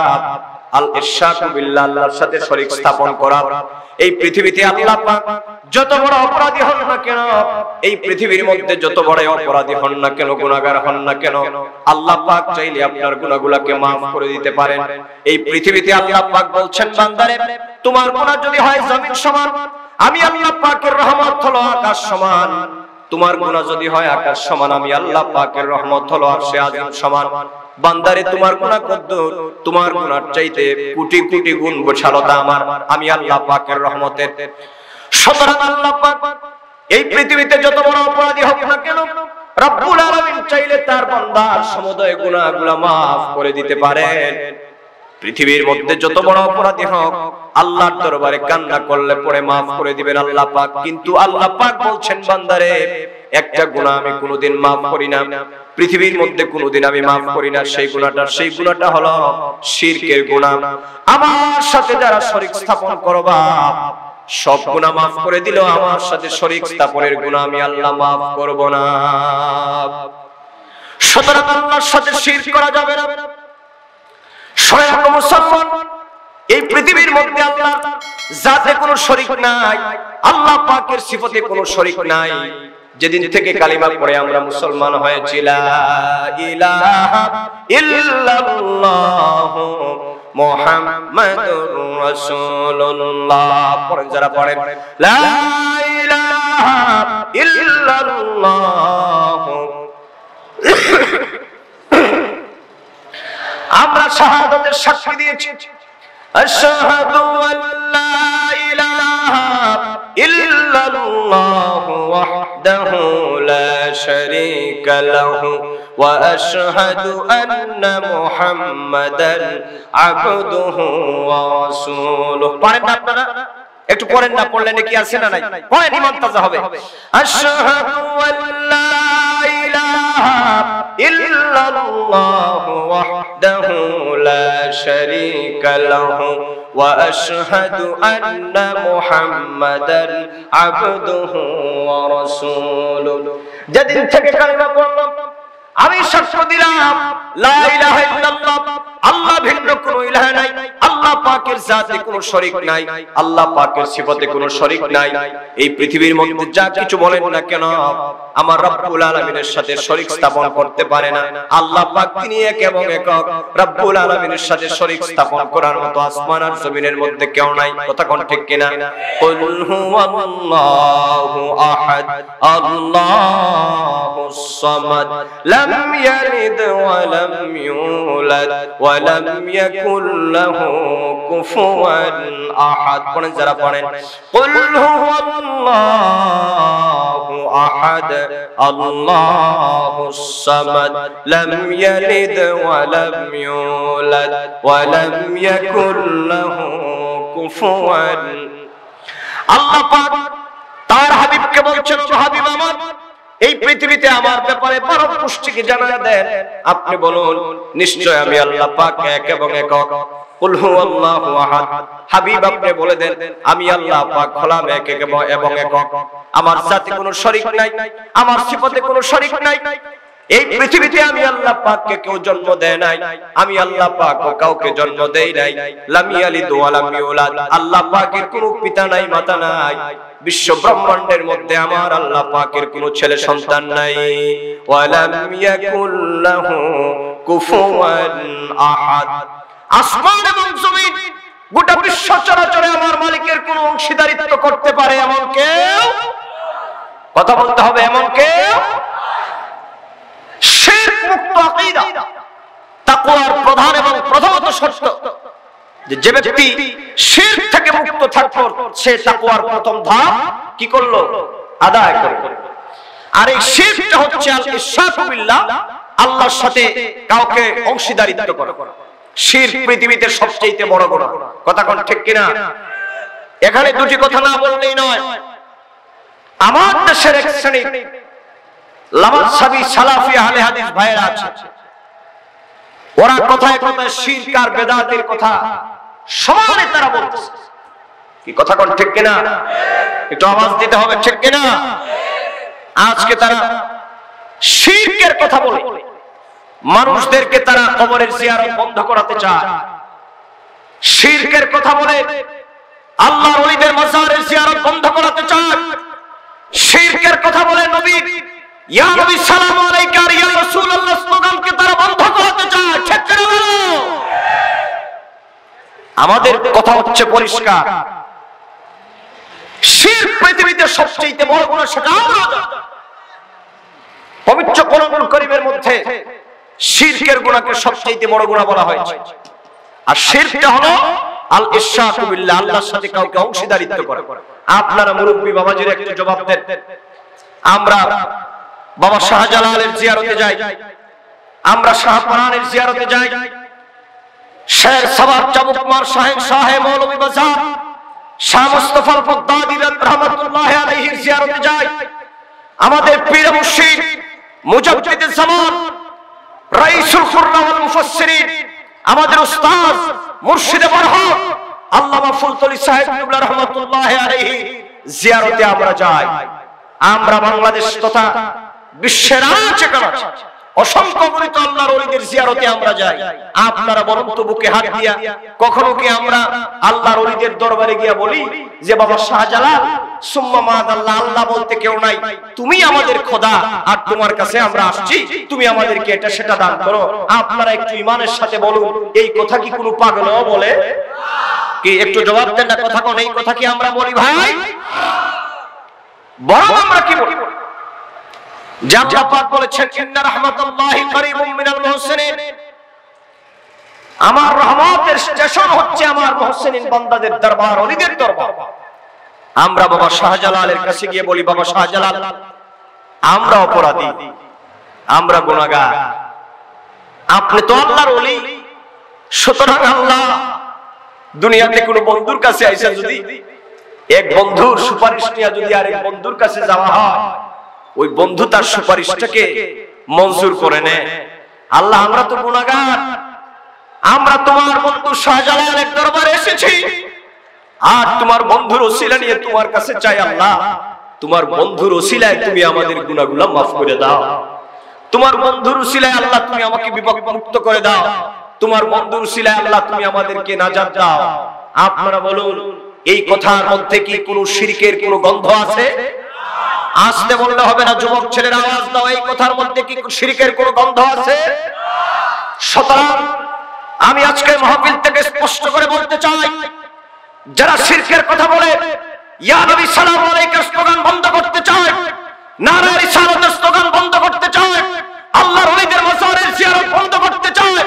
আল ইশরাকু বিল্লাহ, আল্লাহর সাথে শরীক স্থাপন করা। এই পৃথিবীতে আল্লাহ পাক যত বড় অপরাধী হন না কেন, এই পৃথিবীর মধ্যে যত বড় অপরাধী হন না কেন, গুনাহগার হন না কেন, আল্লাহ পাক চাইলে আপনার গুনাহগুলোকে maaf করে দিতে পারেন। এই পৃথিবীতে আল্লাহ পাক বলছেন, বান্দারে তোমার গুনাহ যদি হয় জমিন সমান, আমি আল্লাহ পাকের রহমত হলো আকাশ সমান। তোমার গুনাহ যদি হয় আকাশ সমান, আমি আল্লাহ পাকের রহমত হলো আরশে আজিম সমান। বান্দারে তোমার গুনাহ কদ্দুর? তোমার গুনাহর চাইতে কোটি কোটি গুণ বিশালতা আমার, আমি আল্লাহ পাকের রহমতের। সুতরাং আল্লাহ পাক এই পৃথিবীতে যত বড় অপরাধী হোক না কেন, রব্বুল আলামিন চাইলে তার বান্দার সমুদয় গুনাহগুলো maaf করে দিতে পারেন। পৃথিবীর মধ্যে যত বড় অপরাধী হোক আল্লাহর দরবারে কান্না করলে পরে maaf করে দিবেন আল্লাহ পাক। কিন্তু আল্লাহ পাক বলছেন, বান্দারে একটা গুনাহ আমি কোনোদিন maaf করি না, পৃথিবীর মধ্যে কোনোদিন আমি maaf করি না। সেই গুনাহটা হলো শিরকের গুনাহ। আমার সাথে যারা শরীক স্থাপন করবা, সব গুনাহ maaf করে দিলেও আমার সাথে শরীক স্থাপনের গুনাহ আমি আল্লাহ maaf করব না। সুতরাং আল্লাহর সাথে শিরক করা যাবে না। স্বয়ং মুসলমান, এই পৃথিবীর মধ্যে আল্লাহ জাতে কোনো শরীক নাই, আল্লাহ পাকের সিফতে কোনো শরীক নাই। যেদিন থেকে কালিমা পড়ে আমরা মুসলমান হয়েছি, লা ইলাহা ইল্লাল্লাহ মুহাম্মাদুর রাসূলুল্লাহ পড়েন, যারা পড়েন লা ইলাহা ইল্লাল্লাহ, আমরা শাহাদাতের সাক্ষী দিয়েছি, আশহাদু আল্লা ইলাহা ইল্লাল্লাহ ওয়াহদাহু লা শারীকা লাহু ওয়া আশহাদু আন্না মুহাম্মাদান আবদুহু ওয়া রাসূলুহু। পারেন না আপনারা? একটু পড়েন না, পড়লে নাকি আছে না নাই? পড়েন, ঈমান তাজা হবে। আশহাদু আল্লা ইলাহা ইল্লাল্লাহ ওয়াহদাহু লা শারীকা লাহু ওয়া আশহাদু আন্না মুহাম্মাদান আবদুহু ওয়া রাসূলুহু। যেদিন থেকে কালিমা পড়লাম, আমি সাক্ষ্য দিলাম লা ইলাহা ইল্লাল্লাহ, আল্লাহ ভিন্ন কোনো ইলাহ নাই, আল্লাহ পাকের জাতে কোনো শরীক নাই, আল্লাহ পাকের সিফতে কোনো শরীক নাই। এই পৃথিবীর মধ্যে যা কিছু বলেন না কেন, আমার রব্বুল আলামিনের সাথে শরীক স্থাপন করতে পারে না। আল্লাহ পাক তিনি এক এবং একক, রব্বুল আলামিনের সাথে শরীক স্থাপন করার মতো আসমান আর জমিনের মধ্যে কেউ নাই। কথা কোন ঠিক কিনা? কুল হুয়াল্লাহু আহাদ আল্লাহুস সামাদ লাম ইয়ালিদ ওয়া লাম ইউলাদ ওয়া লাম ইয়াকুল লাহু কুফুয়ান আহাদ। পড়েন, যারা পড়েন কুল হুয়াল্লাহু আহাদ আল্লাহুস সামাদ লাম ইয়ালিদ ওয়া লাম ইউলাদ ওয়া লাম ইয়াকুল লাহু কুফুয়ান। আল্লাহ পাক তার হাবিবকে বলছেন, হাবিব আমার, এই পৃথিবীতে আমার ব্যাপারে বড় পুষ্টিকে জানায়া দেন। আপনি বলুন, নিশ্চয় আমি আল্লাহ পাক এক এবং একক। কুল হুয়াল্লাহু আহাদ, হাবিব আপনি বলে দেন, আমি আল্লাহ পাক হলাম এক এবং একক, আমার সাথে কোনো শরীক নাই, আমার সিফতে কোনো শরীক নাই। এই পৃথিবীতে আমি আল্লাহ পাককে কেউ জন্ম দেয় নাই, আমি আল্লাহ পাক কাউকে জন্ম দেই নাই। লাম ইয়ালিদ ওয়া লাম ইউলাদ, আল্লাহ পাকের কোনো পিতা নাই, মাতা নাই। বিশ্ব ব্রহ্মাণ্ডের মধ্যে আমার আল্লাহ পাকের কোনো ছেলে সন্তান নাই। ওয়া লাম ইয়াকুল লাহু কুফুয়ান আহাদ, আসমান এবং জমিন গোটা বিশ্ব চরাচরে আমার মালিকের কোনো অংশীদারিত্ব করতে পারে এমন কেউ, কথা বলতে হবে, এমন কেউ। শিরক মুক্ত আকীদা, তাকওয়ার প্রধান এবং প্রথমত শর্ত যে ব্যক্তি শিরক থেকে মুক্ত থাকলো, সে তাকওয়ার প্রথম ধাপ কি করলো? আদায় করলো। আর এই শিরকটা হচ্ছে আল ইশরাকু বিল্লাহ, আল্লাহর সাথে কাউকে অংশীদারিত্ব করা। শিরক পৃথিবীতে সবচেয়ে বড় গুনাহ, কথা কোন ঠিক কিনা? এখানে দুটি কথা না বললেই নয়। আমার দেশের এক শ্রেণী লামাসাবি সালাফি আহলে হাদিস ভাইরা আছে, ওরা কথায় কথায় শিরক আর বেদাতের কথা সমানে তারা বলতেছে। কি কথা কোন ঠিক কিনা? একটু আওয়াজ দিতে হবে, ঠিক কিনা? আজকে তারা শিরকের কথা বলে, মানুষদেরকে তারা কবরের জিয়ারত বন্ধ করাতে চায়। শিরকের কথা বলে আল্লাহর ওলিদের মাজারের জিয়ারত বন্ধ করাতে চায়। শিরকের কথা বলে নবী ইয়া নবী সালামু আলাইকা আর ইয়া রাসূলুল্লাহ স্লোগানকে তারা বন্ধ করাতে চায়। ঠিক করে বলো। আমাদের কথা হচ্ছে পরিষ্কার, শিরক পৃথিবীতে সবচেয়ে বড় গুনাহ, সেটা আমরা জানি। পবিত্র কোরআনুল কারীমের মধ্যে শিরকের গুনাহকে সবচেয়ে বড় গুনাহ বলা হয়েছে। আর শিরকটা হলো আল ইশরাকু বিল্লাহ, আল্লাহর সাথে কাউকে অংশীদারিত্ব করা। আপনারা মুরব্বি বাবাজির একটু জবাব দেন। আমরা বাবা শাহজালালের জিয়ারতে যাই, আমরা শাহপরানের জিয়ারতে যাই, শের সাবাব চাবুকমার শাহে মৌলভী বাজার শাহ মুস্তাফা বাগদাদী রাহমাতুল্লাহি আলাইহির জিয়ারতে যাই। আমাদের পীর মুর্শিদ মুজাদ্দিদ জামান রাইসুল কুররা ওয়াল মুফাসসিরিন, আমাদের উস্তাদ মুর্শিদে বরহক আল্লামা ফুলতলি সাহেব কিবলা রাহমাতুল্লাহি আলাইহি জিয়ারতে আমরা যাই। আমরা বাংলাদেশ তথা বিশ্বের আনাচে কানাচে অসংখ্য গণিত আল্লাহর ওলিদের জিয়ারতে আমরা যাই। আপনারা বলুন তো বুকে হাত দিয়া কখনো কি আমরা আল্লাহর ওলিদের দরবারে গিয়া বলি যে বাবা শাহজালাল সুম্মা মাদাল্লাহ, আল্লাহ বলতে কেউ নাই, তুমি আমাদের খোদা, আর তোমার কাছে আমরা আসছি, তুমি আমাদেরকে এটা সেটা দান করো। আপনারা একটু ঈমানের সাথে বলুন, এই কথা কি কোনো পাগলও বলে? কি একটু জবাব দেন না, কথা কোন এই কথা কি আমরা বলি ভাই? বরং আমরা কি বলি? আল্লাহ পাক বলেছেন ইন্না রাহমাতুল্লাহি করিবুম মিনাল মুহসিনিন, আমার রহমতের স্টেশন হচ্ছে আমার মুহসিনিন বান্দাদের দরবার, ওলিদের দরবার। আমরা বাবা শাহজালালের কাছে গিয়ে বলি, বাবা শাহজালাল আমরা অপরাধী, আমরা গুনাহগার, আপনি তো আল্লাহর ওলি, সুতরাং আল্লাহ দুনিয়াতে কোন বন্ধুর কাছে আইসা যদি এক বন্ধুর সুপারিশ নিয়ে যদি আরেক বন্ধুর কাছে যাওয়া হয়, ওই বন্ধু তার সুপারিশটাকে মঞ্জুর করে নেয়। আল্লাহ আমরা তো গুনাহগার, আমরা তোমার বন্ধু শাহজালালের দরবারে এসেছি, আর তোমার বন্ধুর ওসিলা নিয়ে তোমার কাছে চাই আল্লাহ তোমার বন্ধুর ওসিলায় তুমি আমাদের গুনাহগুলো মাফ করে দাও, তোমার বন্ধুর ওসিলায় আল্লাহ তুমি আমাকে বিপদ মুক্ত করে দাও, তোমার বন্ধুর ওসিলায় আল্লাহ তুমি আমাদেরকে নাজাত দাও। আপনারা বলুন, এই কথার মধ্যে কি কোনো শিরকের কোনো গন্ধ আছে? আসতে বললে হবে না, যুবক ছেলের আওয়াজ দাও, এই কথার মধ্যে কি শিরকের কোনো গন্ধ আছে? সুতরাং আমি আজকে মাহফিল থেকে স্পষ্ট করে বলতে চাই, যারা শিরকের কথা বলে ইয়া নবী সালাম আলাইকুম স্লোগান বন্ধ করতে চায়, নারা রিসালাতের স্লোগান বন্ধ করতে চায়, আল্লাহর ওলিদের মাজারের জিয়ারত বন্ধ করতে চায়,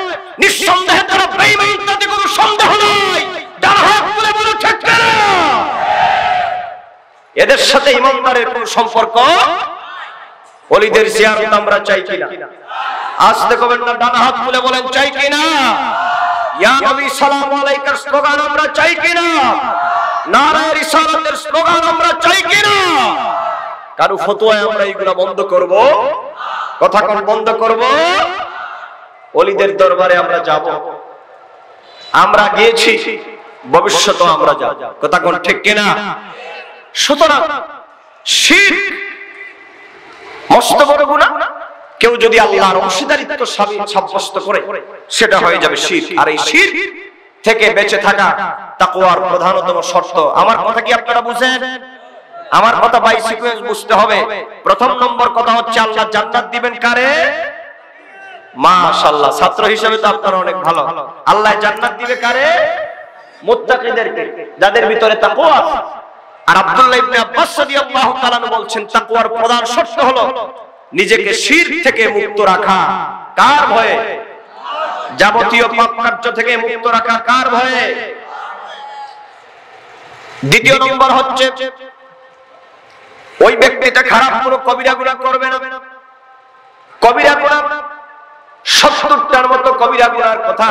নিঃসন্দেহে তারা বেঈমান, তাতে কোনো সন্দেহ নাই। ডান হাত তুলে বলো ঠিক না? এদের সাথে ইমানদারের কোনো সম্পর্ক? ওলিদের জিয়ারত আমরা চাই কিনা? আসতে কবেন না, ডান হাত তুলে বলেন চাই কিনা? ইয়া নবী সালাম আলাইকুম স্লোগান আমরা চাই কিনা? নারা রিসালাতের স্লোগান আমরা চাই কিনা? কারো ফতোয়ায় আমরা এগুলা বন্ধ করব? কথা কোন বন্ধ করব? ওলিদের দরবারে আমরা যাব, আমরা গিয়েছি, ভবিষ্যতেও আমরা যাব, কথা কোন ঠিক কিনা? সুতরাং শিরক মস্ত বড় গুনাহ, কেউ যদি আল্লাহর অংশীদারিত্ব সাব্যস্ত করে সেটা হয়ে যাবে শিরক। আর এই শিরক থেকে বেঁচে থাকা তাকওয়ার প্রধানতম শর্ত। আমার কথা কি আপনারা বুঝেন? আমার কথা বাই সিকোয়েন্স বুঝতে হবে। প্রথম নম্বর কথা হচ্ছে আল্লাহ জান্নাত দিবেন কারে? মাশাআল্লাহ, ছাত্র হিসেবে তো আপনারা অনেক ভালো। আল্লাহ জান্নাত দিবে কারে? মুত্তাকিদেরকে, যাদের ভিতরে তাকওয়া আছে। আর আব্দুল্লাহ ইবনে আব্বাস রাদিয়াল্লাহু তাআলা বলছেন তাকওয়ার প্রধান শর্ত হলো নিজেকে শিরক থেকে মুক্ত রাখা। কার ভয়ে? যাবতীয় পাপ কার্য থেকে মুক্ত রাখা কার ভয়ে? দ্বিতীয় নম্বর হচ্ছে ওই ব্যক্তিটা খারাপ কোনো কবিরা গুনাহ করবে না। কবিরা গুনাহ 70টার মতো কবিরা গুনাহর কথা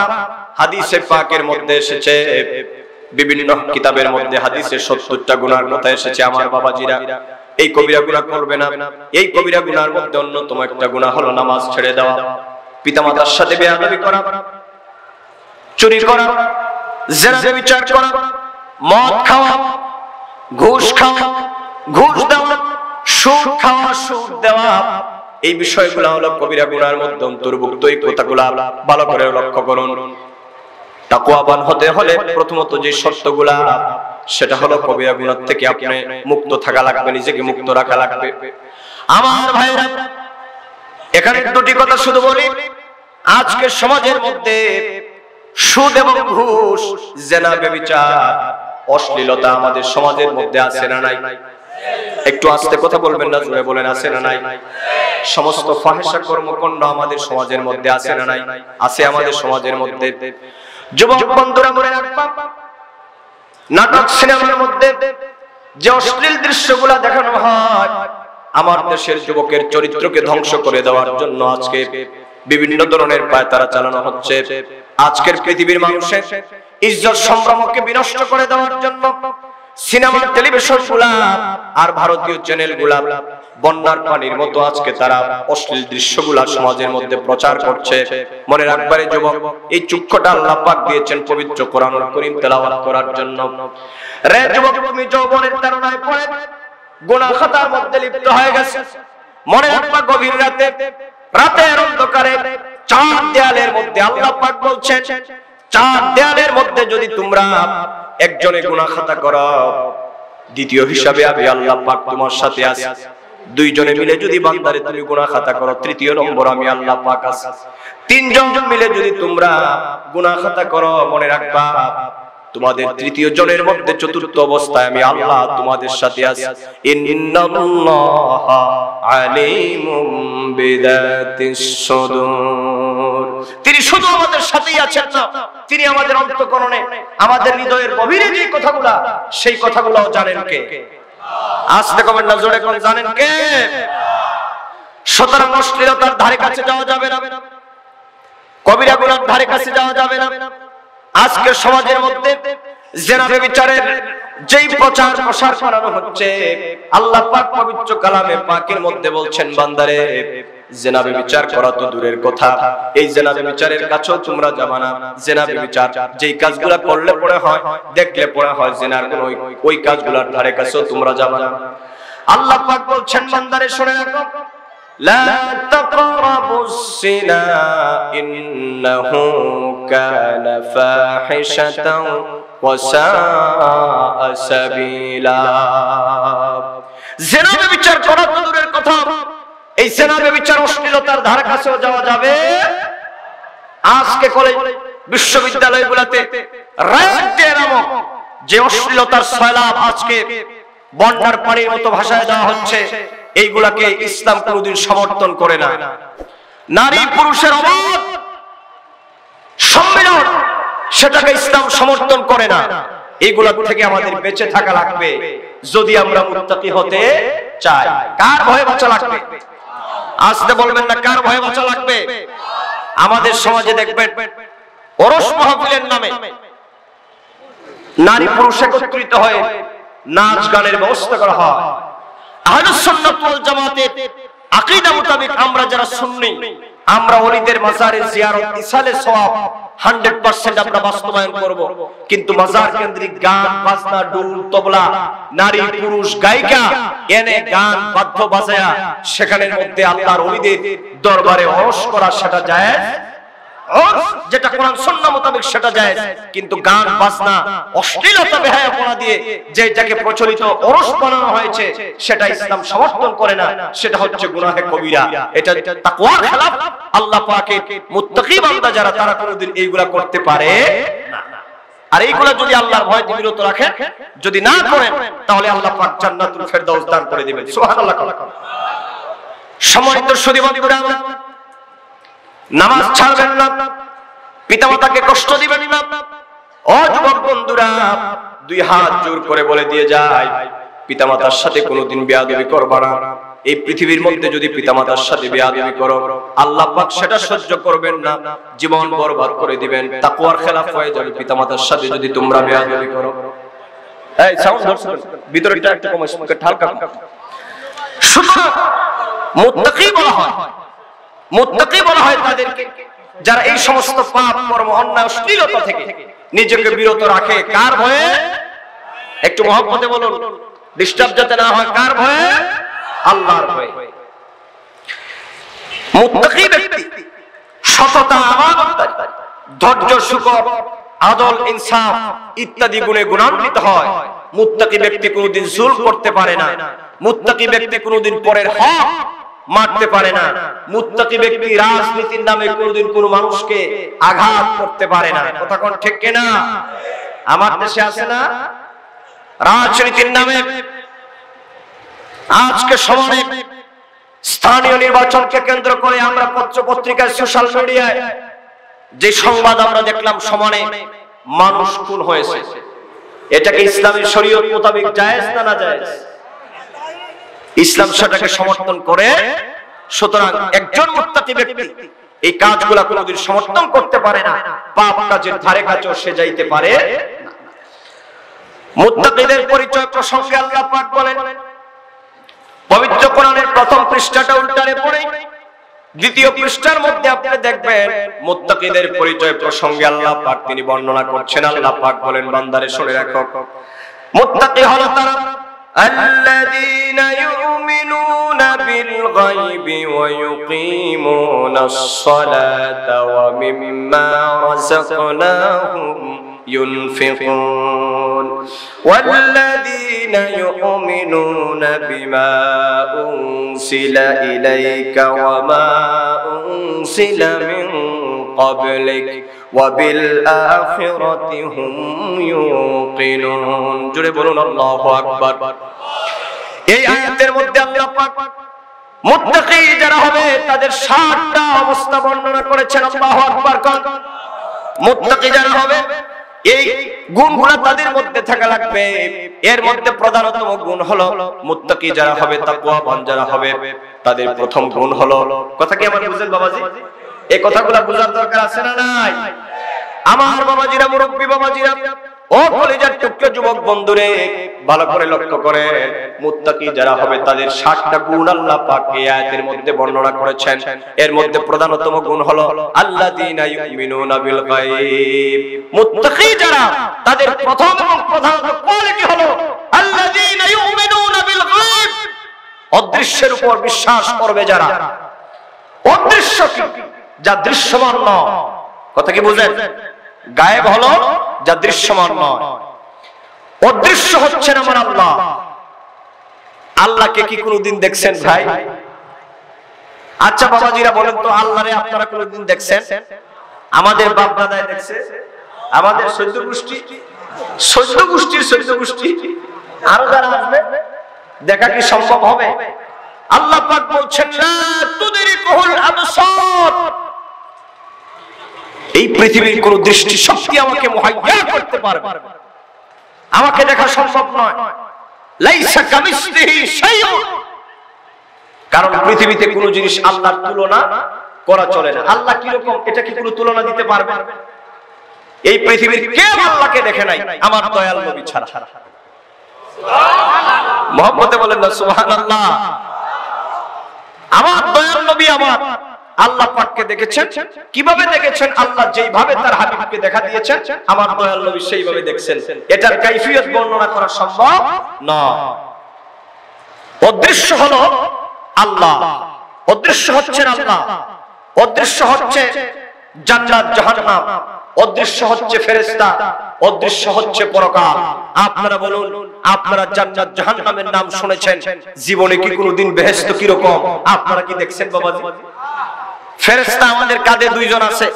হাদিসে পাকের মধ্যে এসেছে, বিভিন্ন কিতাবের মধ্যে হাদিসে 70টা গুনাহর কথা এসেছে। আমার বাবাজিরা, এই কবিরা গুনাহ করবে না। এই কবিরা গুনাহর মধ্যে অন্যতম একটা গুনাহ হলো নামাজ ছেড়ে দেওয়া, পিতামাতার সাথে বেয়াদবি করা, চুরি করা, জিনা ব্যভিচার করা, মদ খাওয়া, ঘুষ খাওয়া, ঘুষ দেওয়া, সুদ খাওয়া, সুদ দেওয়া, এই বিষয়গুলো হলো কবিরা গুনাহের মধ্যে অন্তর্ভুক্ত। এই কথাগুলো ভালো করে লক্ষ্য করুন। তাকওয়াবান হতে হলে প্রথমত যে শর্তগুলা, সেটা হলো কবিরা গুনাহ থেকে আপনি মুক্ত থাকা লাগবে, নিজেকে মুক্ত রাখা লাগবে। আমার ভাইরা, এখানে দুটি কথা শুধু বলি। আজকের সমাজের মধ্যে সুদ এবং ঘুষ, জিনা ব্যভিচার, অশ্লীলতা আমাদের সমাজের মধ্যে আছে না নাই? একটু আস্তে কথা বলবেন না, জোরে বলেন আছে না নাই? সমস্ত ফাহিশা কর্মকাণ্ড আমাদের সমাজের মধ্যে আছে না নাই? আছে আমাদের সমাজের মধ্যে। যুবক বন্ধুরা মনে রাখবা, নাটক সিনেমার মধ্যে যে অশ্লীল দৃশ্যগুলো দেখানো হয়, আমার দেশের যুবকের চরিত্রকে ধ্বংস করে দেওয়ার জন্য আজকে বিভিন্ন ধরনের পায়তারা চালানো হচ্ছে। আজকের পৃথিবীর মানুষের ইজ্জত সম্ভ্রমকে বিনষ্ট করে দেওয়ার জন্য সিনেমা, টেলিভিশন গুলা আর ভারতীয় চ্যানেল গুলা বন্যার পানির মতো আজকে তারা অশ্লীল দৃশ্যগুলা সমাজের মধ্যে প্রচার করছে। মনে রাখবারে যুবক, এই চক্ষুটা আল্লাহ পাক দিয়েছেন পবিত্র কোরআনুল কারীম তেলাওয়াত করার জন্য। রে যুবক, তুমি যৌবনের তাড়নায় পড়ে গুনাহ খাতার মধ্যে লিপ্ত হয়ে গেছে। মনে রাখবা, গভীর রাতে রাতের অন্ধকারে চার দেয়ালের মধ্যে আল্লাহ পাক বলছেন, চার দেয়ালের মধ্যে যদি তোমরা একজনে গুনাহ খাতা করো, দ্বিতীয় হিসাবে আমি আল্লাহ পাক তোমার সাথে আছি। দুইজনে মিলে যদি বান্দারে তুমি গুনাহ খাতা করো, তৃতীয় নম্বর আমি আল্লাহ পাক আছি। তিনজন মিলে যদি তোমরা গুনাহ খাতা করো, মনে রাখবা তোমাদের তৃতীয় জনের মধ্যে চতুর্থ অবস্থায় আমি আল্লাহ তোমাদের সাথে আছি। ইন্নাল্লাহা আলিমুম বিযাতিস সুদূর। তিনি শুধু আমাদের সাথেই আছেন না, তিনি আমাদের অন্তঃকরণে, আমাদের হৃদয়ের গভীরে যে কথাগুলো, সেই কথাগুলোও জানেন কে? আস্তে কমেন না, জোরে কোন জানেন কে? সুতরাং অশ্লীলতার ধারে কাছে যাওয়া যাবে না, কবিরা গুনার ধারে কাছে যাওয়া যাবে না। আজকে সমাজের মধ্যে জিনা ব্যভিচারের যেই প্রচার প্রসার করানো হচ্ছে, আল্লাহ পাক পবিত্র কালামে পাকের মধ্যে বলছেন, বান্দারে জিনা ব্যভিচার করা তো দূরের কথা, এই জিনা ব্যভিচারের কাছেও তোমরা যাবে না। জিনা ব্যভিচার যেই কাজগুলো করলে পড়ে হয়, দেখলে পড়ে হয়, জিনার ওই কাজগুলোর ধারে কাছেও তোমরা যাবে না। আল্লাহ পাক বলছেন, বান্দারে শুনে রাখো, লা তাকরাবুস সিনা ইন্নাহু কানা ফাহিশাতাও ওয়া সাআ সাবিলা। জিনা ব্যভিচার করা তো দূরের কথা, এই জিনা ব্যভিচার অশ্লীলতার ধারে কাছেও যাওয়া যাবে। আজকে কলেজ বিশ্ববিদ্যালয়গুলোতে রাত ডে নামক যে অশ্লীলতার সয়লাব আজকে বন্যার পানির মতো ভাষায় দেওয়া হচ্ছে, এইগুলাকে ইসলাম কোনদিন সমর্থন করে না। নারী পুরুষের অবাধ সম্মিলন, সেটাকে ইসলাম সমর্থন করে না। এইগুলা থেকে আমাদের বেঁচে থাকা লাগবে যদি আমরা মুত্তাকি হতে চাই। কার ভয়ে বাঁচা লাগবে? আসতে বলবেন না, কার ভয়ে বাঁচা লাগবে? আমাদের সমাজে দেখবেন ওরস মাহফিলের নামে নারী পুরুষ একত্রিত হয়ে নাচ গানের ব্যবস্থা করা হয়। আহলুস সুন্নাত ওয়াল জামাতের আকীদা মোতাবেক আমরা যারা সুন্নি, আমরা ওলিদের মাজারে জিয়ারত, ইসালে সওয়াব 100% আমরা বাস্তবায়ন করব। কিন্তু মাজার কেন্দ্রিক গান বাজনা, ডুল তবলা, নারী পুরুষ গায়িকা এনে গান বাদ্য বাজায়া সেখানের মধ্যে আল্লাহর ওলিদের দরবারে ওরস করা, সেটা জায়েজ? যেটা কোরআন সুন্নাহ মোতাবেক সেটা জায়েজ। কিন্তু গান বাজনা, অশ্লীলতা বেহায়াপনা দিয়ে যেটাকে প্রচলিত ওরস বানানো হয়েছে, সেটা ইসলাম সমর্থন করে না। সেটা হচ্ছে গুনাহে কবিরা, এটা তাকওয়ার খেলাফ। আল্লাহ পাকের মুত্তাকি বান্দা যারা, তারা কোনোদিন এইগুলা করতে পারে না। আর এইগুলা যদি আল্লাহর ভয় দিয়ে বিরত রাখেন, যদি না করেন, তাহলে আল্লাহ পাক জান্নাতুল ফেরদাউস দান করে দিবেন। সুবহানাল্লাহ। সম্মানিত সুধী বন্ধুরা, নামাজ ছাড়বেন না, পিতামাতাকে কষ্ট দিবেন না। ও যুবক বন্ধুরা, দুই হাত জোর করে বলে দিয়ে যায়, পিতামাতার সাথে কোনোদিন বেয়াদবি করবা না। এই পৃথিবীর মধ্যে যদি পিতামাতার সাথে বেয়াদবি করো, আল্লাহ পাক সেটা সহ্য করবেন না, জীবন বরবাদ করে দিবেন, তাকওয়ার খেলাফ হয়ে যাবে। পিতামাতার সাথে যদি তোমরা বেয়াদবি করো, এই সাউন্ড ধরছো, ভিতরটা একটু কম আছে, হালকা। সুতরাং মুত্তাকি বলা হয়, মুত্তাকি বলা হয় তাদেরকে যারা এই সমস্ত পাপ কর্ম, অন্যায়, অশ্লীলতা থেকে নিজেকে বিরত রাখে। কার ভয়ে? একটু মহব্বতে বলুন, ডিস্টার্ব যাতে না হয়। কার ভয়ে? আল্লাহর ভয়ে। মুত্তাকি ব্যক্তি সততা, আমানতদারি, ধৈর্য, শুকর, আদল, ইনসাফ ইত্যাদি গুণে গুণান্বিত হয়। মুত্তাকি ব্যক্তি কোনোদিন জুলম করতে পারে না। মুত্তাকি ব্যক্তি কোনোদিন পরের হক মারতে পারে না। মুত্তাকি ব্যক্তি রাজনীতির নামে কোনোদিন কোনো মানুষকে আঘাত করতে পারে না। কথা কোন ঠিক কিনা? আমার দেশে আছে না রাজনীতির নামে আজকে সময়ে স্থানীয় নির্বাচনকে কেন্দ্র করে আমরা পত্র পত্রিকায়, সোশ্যাল মিডিয়ায় যে সংবাদ আমরা দেখলাম, সমানে মানুষ খুন হয়েছে। এটাকে ইসলামের শরীয়ত মোতাবেক জায়েজ না না জায়েজ? ইসলাম সেটাকে সমর্থন করে। সুতরাং একজন মুত্তাকি ব্যক্তি এই কাজগুলা কোনোদিন সমর্থন করতে পারে না, পাপ কাজের ধারে কাছেও সে যাইতে পারে না। মুত্তাকিদের পরিচয় প্রসঙ্গে আল্লাহ পাক বলেন, পবিত্র কোরআনের প্রথম পৃষ্ঠাটা উল্টালে পড়ে দ্বিতীয় পৃষ্ঠার মধ্যে আপনি দেখবেন মুত্তাকিদের পরিচয় প্রসঙ্গে আল্লাহ পাক তিনি বর্ণনা করছেন। আল্লাহ পাক বলেন, বান্দারে শুনে রাখো, মুত্তাকি হলো তারা الذين يؤمنون بالغيب ويقيمون الصلاة ومما رزقناهم ينفقون والذين يؤمنون بما أنزل إليك وما أنزل من قبلك وبالآخرة هم يوقنون জোরে বলুন আল্লাহু আকবার। এই আয়াতের মধ্যে আল্লাহ পাক মুত্তাকি যারা হবে তাদের 7টা অবস্থা বর্ণনা করেছেন। আল্লাহু আকবার কোন মুত্তাকি যারা হবে এই গুণগুলো তাদের মধ্যে থাকা লাগবে। এর মধ্যে প্রধানতম গুণ হলো মুত্তাকি যারা হবে, তাকওয়াবান যারা হবে তাদের প্রথম গুণ হলো, কথা কি আমার বুঝেন বাবাজি? এই কথাগুলো বোঝার দরকার আছে না নাই? আমার বাবাজিরা, মুরব্বী বাবাজিরা, ও কলেজের টুকরো যুবক বন্ধুরে, ভালো করে লক্ষ্য করে, মুত্তাকি যারা হবে তাদের 7টা গুণ আল্লাহ পাক এই আয়াতের মধ্যে বর্ণনা করেছেন। এর মধ্যে প্রধানতম গুণ হলো আল্লাযীনা ইউমিনুনা বিল গায়ব। মুত্তাকি যারা তাদের প্রথম এবং প্রধানত কোয়ালিটি হলো আল্লাযীনা ইউমিনুনা বিল গায়ব, অদৃশ্যের উপর বিশ্বাস করবে যারা। অদৃশ্য কি? যা দৃশ্যমান নয়, কথা কি বুঝেন? গায়েব হলো যা দৃশ্যমান নয়, অদৃশ্য হচ্ছেন আমার আল্লাহ। আল্লাহকে কি কোনদিন দেখছেন ভাই? আচ্ছা বাবাজিরা বলেন তো, আল্লাহরে আপনারা কোনদিন দেখছেন? আমাদের বাপ দাদায় দেখছে, আমাদের চৌদ্দ গোষ্ঠী আরো যারা আসবে, দেখা কি সম্ভব হবে? আল্লাহ পাক বলছেন লা তুদরিকুল আবসার, এই পৃথিবীর কোন দৃষ্টি শক্তি আমাকে মুহাইয়া করতে পারবে, আমাকে দেখা সম্ভব নয়। লাইসা কামিসলিহি শাইউন, কারণ পৃথিবীতে কোন জিনিস আল্লাহর তুলনা করা চলে না। আল্লাহ কি রকম, এটা কি কোনো তুলনা দিতে পারবে? এই পৃথিবীর কেউ আল্লাহকে দেখে নাই আমার দয়াল নবী ছাড়া। মুহাম্মদে বলেন না সুবহানাল্লাহ। আমার দয়াল নবী আমার আল্লাহ পাককে দেখেছেন। কিভাবে দেখেছেন? আল্লাহ যেইভাবে তার হাবিবকে দেখা দিয়েছেন, আমার দয়াল নবী সেইভাবে দেখছেন। এটার কাইফিয়ত বর্ণনা করা সম্ভব নয়। অদৃশ্য হলো আল্লাহ, অদৃশ্য হচ্ছেন আল্লাহ, অদৃশ্য হচ্ছে জান্নাত জাহান্নাম, অদৃশ্য হচ্ছে ফেরেশতা, অদৃশ্য হচ্ছে পরকাল। আপনারা বলুন, আপনারা জান্নাত জাহান্নামের নাম শুনেছেন, জীবনে কি কোনোদিন বেহেশত কি রকম আপনারা কি দেখছেন বাবাজি? ফেরেশতা আমাদের কাঁধে 2 জন আছে।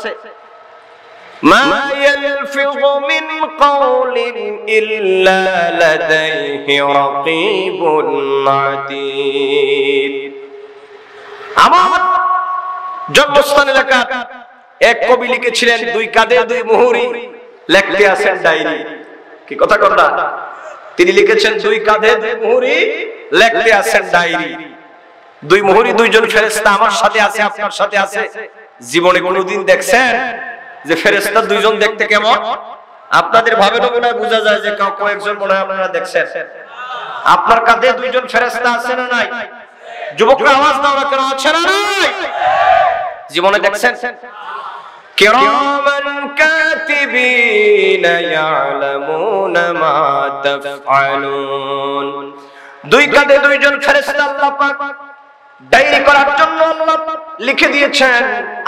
মা ইয়ালফিযু মিন কাওলিন ইল্লা লাদাইহি রাকীবুন আতীদ। আমার জন্মস্থান এলাকা এক কবি লিখেছিলেন, 2 কাঁধে 2 মুহুরি, লিখতে আছেন ডায়েরি। কি কথা কথা? তিনি লিখেছেন 2 কাঁধে 2 মুহুরি, লিখতে আছেন ডায়েরি। 2 মুহুরি, 2 জন ফেরেশতা আমার সাথে আছে, আপনার সাথে আছে। জীবনে কোনোদিন দেখছেন যে ফেরেশতা 2 জন দেখতে কেমন? আপনাদের ভাবে নমুনায় বোঝা যায় যে কয়েকজন মনে হয় আপনারা দেখছেন। আপনার কাঁধে 2 জন ফেরেশতা আছে না নাই? যুবকরা আওয়াজ দাও না, কেন আছে না নাই? জীবনে দেখছেন? কিরামান কাতিবিনা ইয়ালামুনা মা তাফআলুন। 2 কাঁধে 2 জন ফেরেশতা আল্লাহ পাক ডায়েরি করার জন্য আল্লাহ লিখে দিয়েছেন।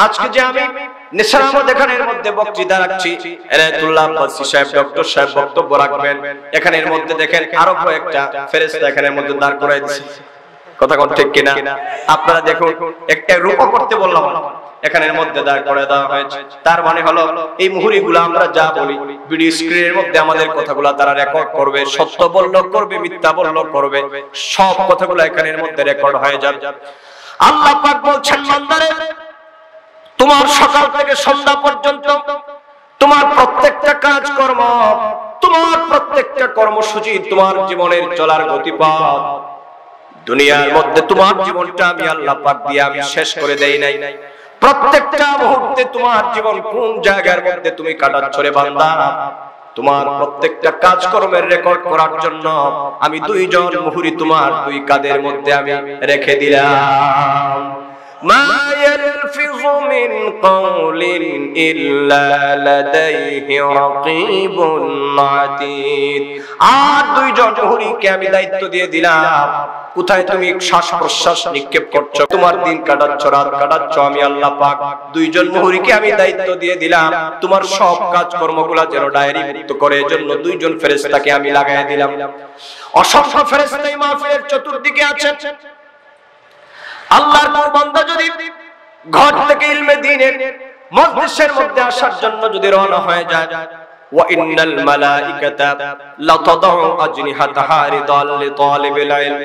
আজকে যে আমি নিসার আহমদ এখানের মধ্যে বক্তৃতা রাখছি, এনায়েতুল্লাহ বাসী সাহেব, ডক্টর সাহেব বক্তব্য রাখবেন, এখানের মধ্যে দেখেন আরো কয়েকটা ফেরেশতা এখানের মধ্যে দাঁড় করাই দিয়েছে। কথা কোন ঠিক কিনা? আপনারা দেখুন, একটা রূপ করতে বললাম, এখানের মধ্যে দাঁড় করে দেওয়া হয়েছে। তার মানে হলো এই মুহুরিগুলো আমরা যা বলি ভিডিও স্ক্রিনের মধ্যে আমাদের কথাগুলো তারা রেকর্ড করবে, সত্য বললেও করবে, মিথ্যা বললেও করবে, সব কথাগুলো এখানের মধ্যে রেকর্ড হয়ে যাবে। আল্লাহ পাক বলছেন, বান্দারে তোমার সকাল থেকে সন্ধ্যা পর্যন্ত তোমার প্রত্যেকটা কাজকর্ম, তোমার প্রত্যেকটা কর্মসূচি, তোমার জীবনের চলার গতিপথ, দুনিয়ার মধ্যে তোমার জীবনটা আমি আল্লাহ পাক দিয়ে আমি শেষ করে দেই নাই। প্রত্যেকটা মুহূর্তে তোমার জীবন কোন জায়গার মধ্যে তুমি কাটাচ্ছ রে বান্দা, তোমার প্রত্যেকটা কাজকর্মের রেকর্ড করার জন্য আমি 2 জন মুহুরি তোমার 2 কাঁধের মধ্যে আমি রেখে দিলাম। মা ইয়ালফিযু মিন কাউলিন ইল্লা লাদাইহি রাকীবুন আতীদ। আর দুইজন মুহুরীকে আমি দায়িত্ব দিয়ে দিলাম, কোথায় তুমি শ্বাস প্রশ্বাস নিক্ষেপ করছো, তোমার দিন কাটাচ্ছ, রাত কাটাচ্ছ, আমি আল্লাহ পাক দুইজন মুহুরীকে আমি দায়িত্ব দিয়ে দিলাম, তোমার সব কাজকর্মগুলো যেন ডায়েরিভুক্ত করে, এজন্য দুইজন ফেরেশতাকে আমি লাগায় দিলাম। অসংখ্য ফেরেশতা এই মাহফিলের চতুর্দিকে আছেন। আল্লাহর কোন বান্দা যদি ঘর থেকে ইলমে দ্বীনের মজলিসের মধ্যে আসার জন্য যদি রওনা হয়ে যায়, ওয়া ইন্নাল মালাইকাতা লাতাদউ আজনিহাতাহা রিদাল লিতালিবিল ইলম,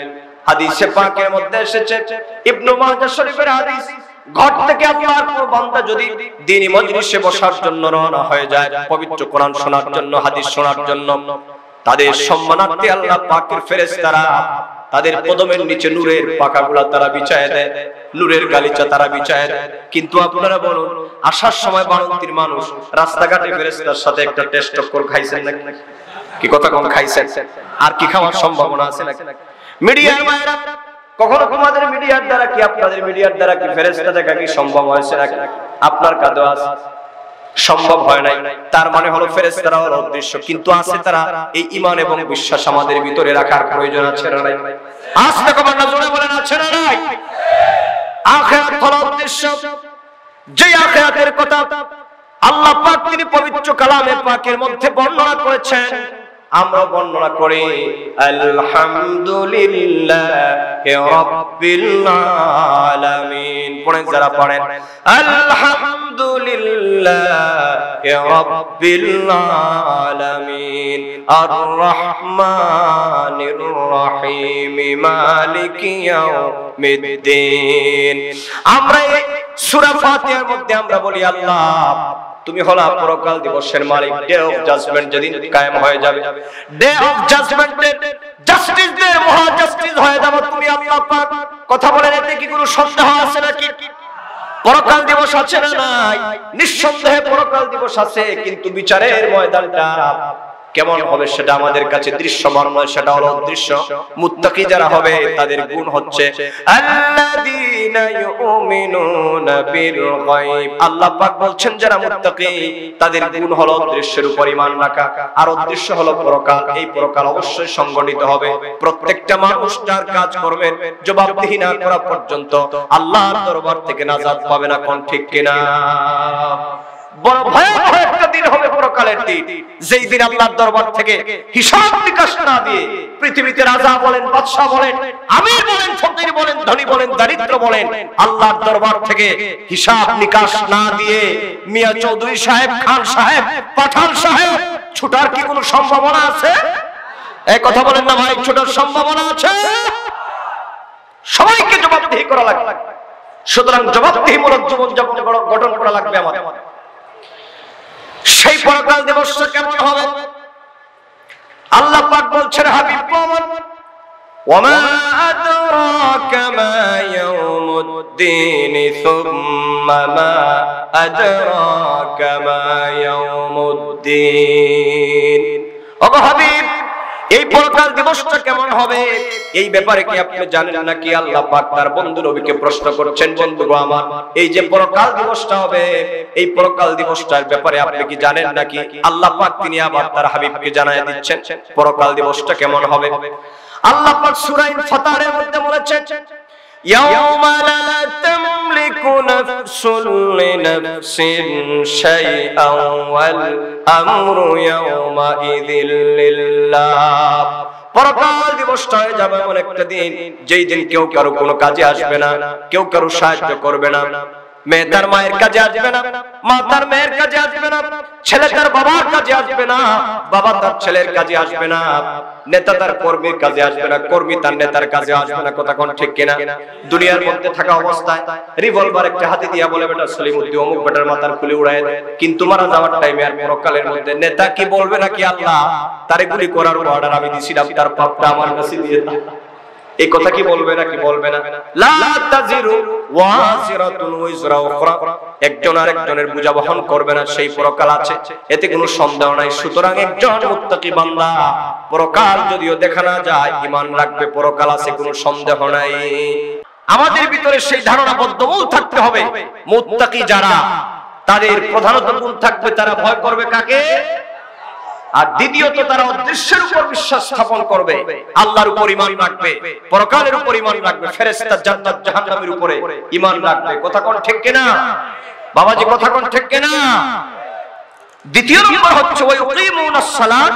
হাদিসে পাকের মধ্যে এসেছে, ইবনে মাজাহ শরীফের হাদিস, ঘর থেকে আল্লাহর কোন বান্দা যদি দ্বীনি মজলিসে বসার জন্য রওনা হয়ে যায়, পবিত্র কোরআন শোনার জন্য, হাদিস শোনার জন্য, তাদের সম্মানার্থে আল্লাহ পাকের ফেরেশতারা তাদের কদমের নিচে নূরের পাখাগুলা তারা বিছায় দেয়, নূরের গালিচা তারা বিছায় দেয়। কিন্তু আপনারা বলুন, আসার সময় বাড়ন্তির মানুষ রাস্তাঘাটে ফেরেশতার সাথে একটা টেস্ট টক্কর খাইছেন নাকি? কি কথা কম খাইছেন? আর কি খাওয়ার সম্ভাবনা আছে নাকি? মিডিয়ার মায়েরা, কখনো তোমাদের মিডিয়ার দ্বারা কি, আপনাদের মিডিয়ার দ্বারা কি ফেরেশতা দেখা কি সম্ভব হয়েছে নাকি? আপনার কাছে আছে, সম্ভব হয় নাই। তার মানে হলো ফেরেশতারা হলো অদৃশ্য, কিন্তু আছে তারা। এই ঈমান এবং বিশ্বাস আমাদের ভিতরে রাখার প্রয়োজন আছে না নাই? আসলে কবার না জোরে বলেন, আছে না নাই? আখিরাত হলো অদৃশ্য, যে আখিরাতের কথা আল্লাহ পাক তিনি পবিত্র কালামে পাকের মধ্যে বর্ণনা করেছেন, আমরা বর্ণনা করি আলহামদুলিল্লাহি রাব্বিল আলামিন। পড়েন যারা পড়েন, আলহামদুলিল্লাহি রাব্বিল আলামিন আর রহমানির রহিম মালিকি ইয়াউমিদ্দিন। আমরা এই সূরা ফাতিহার মধ্যে আমরা বলি, আল্লাহ তুমি হলা পরকাল দিবসের মালিক, ডে অফ জাজমেন্ট যেদিন কায়েম হয়ে যাবে, ডে অফ জাজমেন্টের জাস্টিস ডে, মহা জাস্টিস হয়ে যাবে তুমি আল্লাহ পাক। কথা বলেন, এতে কি কোনো সন্দেহ আছে নাকি? পরকাল দিবস আছে না নাই? নিঃসন্দেহে পরকাল দিবস আছে, কিন্তু বিচারের ময়দানটা কেমন হবে সেটা আমাদের কাছে দৃশ্যমান নয়, সেটা হলো অদৃশ্য। মুত্তাকি যারা হবে তাদের গুণ হচ্ছে আল্লাযীনা ইউমিনুনা বিল গায়ব। আল্লাহ পাক বলছেন যারা মুত্তাকি তাদের গুণ হলো অদৃশ্যের উপর ঈমান রাখা, আর অদৃশ্য হলো পরকাল। এই পরকাল অবশ্যই সংগঠিত হবে। প্রত্যেকটা মানুষ তার কাজ করবেন জবাবদিহি না করা পর্যন্ত আল্লাহর দরবার থেকে নাজাত পাবে না। কোন ঠিক কিনা? বড় ভয়াবহ একটা দিন হবে পরকালের দিন, যেই দিন আল্লাহর দরবার থেকে হিসাব নিকাশ না দিয়ে পৃথিবীতে রাজা বলেন, বাদশা বলেন, আমির বলেন, ফকির বলেন, ধনী বলেন, দরিদ্র বলেন, আল্লাহর দরবার থেকে হিসাব নিকাশ না দিয়ে মিয়া চৌধুরী সাহেব, খান সাহেব, পাঠান সাহেব ছুটার কি কোনো সম্ভাবনা আছে? এই কথা বলেন না ভাই, ছুটার সম্ভাবনা আছে? সবাইকে জবাবদিহি করা লাগবে। সুতরাং জবাবদিহিমূলক জীবনযাপন গঠন করা লাগবে আমাদের। সেই পরকাল দিবসটা কেমন হবে? আল্লাহ পাক বলছেন, হাবিব আমার, ওয়ামা আদরাকা মা ইয়াউমুদ্দিন সুম্মা মা আদরাকা মা ইয়াউমুদ্দিন। ও হাবিব, এই পরকাল দিবসটা কেমন হবে এই ব্যাপারে কি আপনি জানেন নাকি? আল্লাহ পাক তার বন্ধু নবীকে প্রশ্ন করছেন, বন্ধু গো আমার, এই যে পরকাল দিবসটা হবে, এই পরকাল দিবসটার ব্যাপারে আপনি কি জানেন নাকি? আল্লাহ পাক তিনি আবার তার হাবিবকে জানায় দিচ্ছেন পরকাল দিবসটা কেমন হবে। আল্লাহ পাক সূরা ফাতিহার মধ্যে বলেছেন, ইয়াউমা লা তামলিকু নাফসুন লিনাফসিন শাইআন ওয়াল আমরু ইয়াউমা ইযিল লিল্লাহ। পরকাল দিবসটা হয়ে যাবে এমন একটা দিন, যেই দিন কেউ কারো কোনো কাজে আসবে না, কেউ কারো সাহায্য করবে না। মেয়ে তার মায়ের কাজে আসবে না, মা তার মেয়ের কাজে আসবে না, ছেলে তার বাবার কাজে আসবে না, বাবা তার ছেলের কাজে আসবে না, নেতা তার কর্মীর কাজে আসবে না, কর্মী তার নেতার কাজে আসবে না। কথা কোন ঠিক কিনা? দুনিয়ার মধ্যে থাকা অবস্থায় রিভলভার একটা হাতে দিয়া বলে, বেটা সলিমুদ্দিন অমুক বেটার মাথার খুলে উড়ায় দেয়, কিন্তু মারা যাওয়ার টাইমে আর পরকালের মধ্যে নেতা কি বলবে নাকি, আল্লাহ তারে গুলি করার অর্ডার আমি দিছিলাম, তার পাপটা আমার কাছে দিয়ে দাও। এই কথা কি বলবে নাকি? বলবে না। লা তাজিরু ওয়াজিরাতুন ওয়িজরা উখরা, একজন আরেকজনের বোঝা বহন করবে না, সেই পরকাল আছে, এতে কোনো সন্দেহ নাই। সুতরাং একজন মুত্তাকি বান্দা পরকাল যদিও দেখা না যায়, ঈমান রাখবে পরকাল আছে, কোনো সন্দেহ নাই। আমাদের ভিতরে সেই ধারণা বদ্ধমূল থাকতে থাকতে হবে মুত্তাকি যারা তাদের প্রধানত গুণ থাকবে তারা ভয় করবে কাকে আর দ্বিতীয়ত তারা অদৃশ্যের উপর বিশ্বাস স্থাপন করবে আল্লাহর উপর ঈমান রাখবে পরকালের উপর ঈমান রাখবে ফেরেশতা জান্নাত জাহান্নামের উপরে ঈমান রাখবে কথা কোন ঠিক কিনা বাবাজি কথা কোন ঠিক কিনা দ্বিতীয় নম্বর হচ্ছে ওয়া ইউকিমুনাস সালাত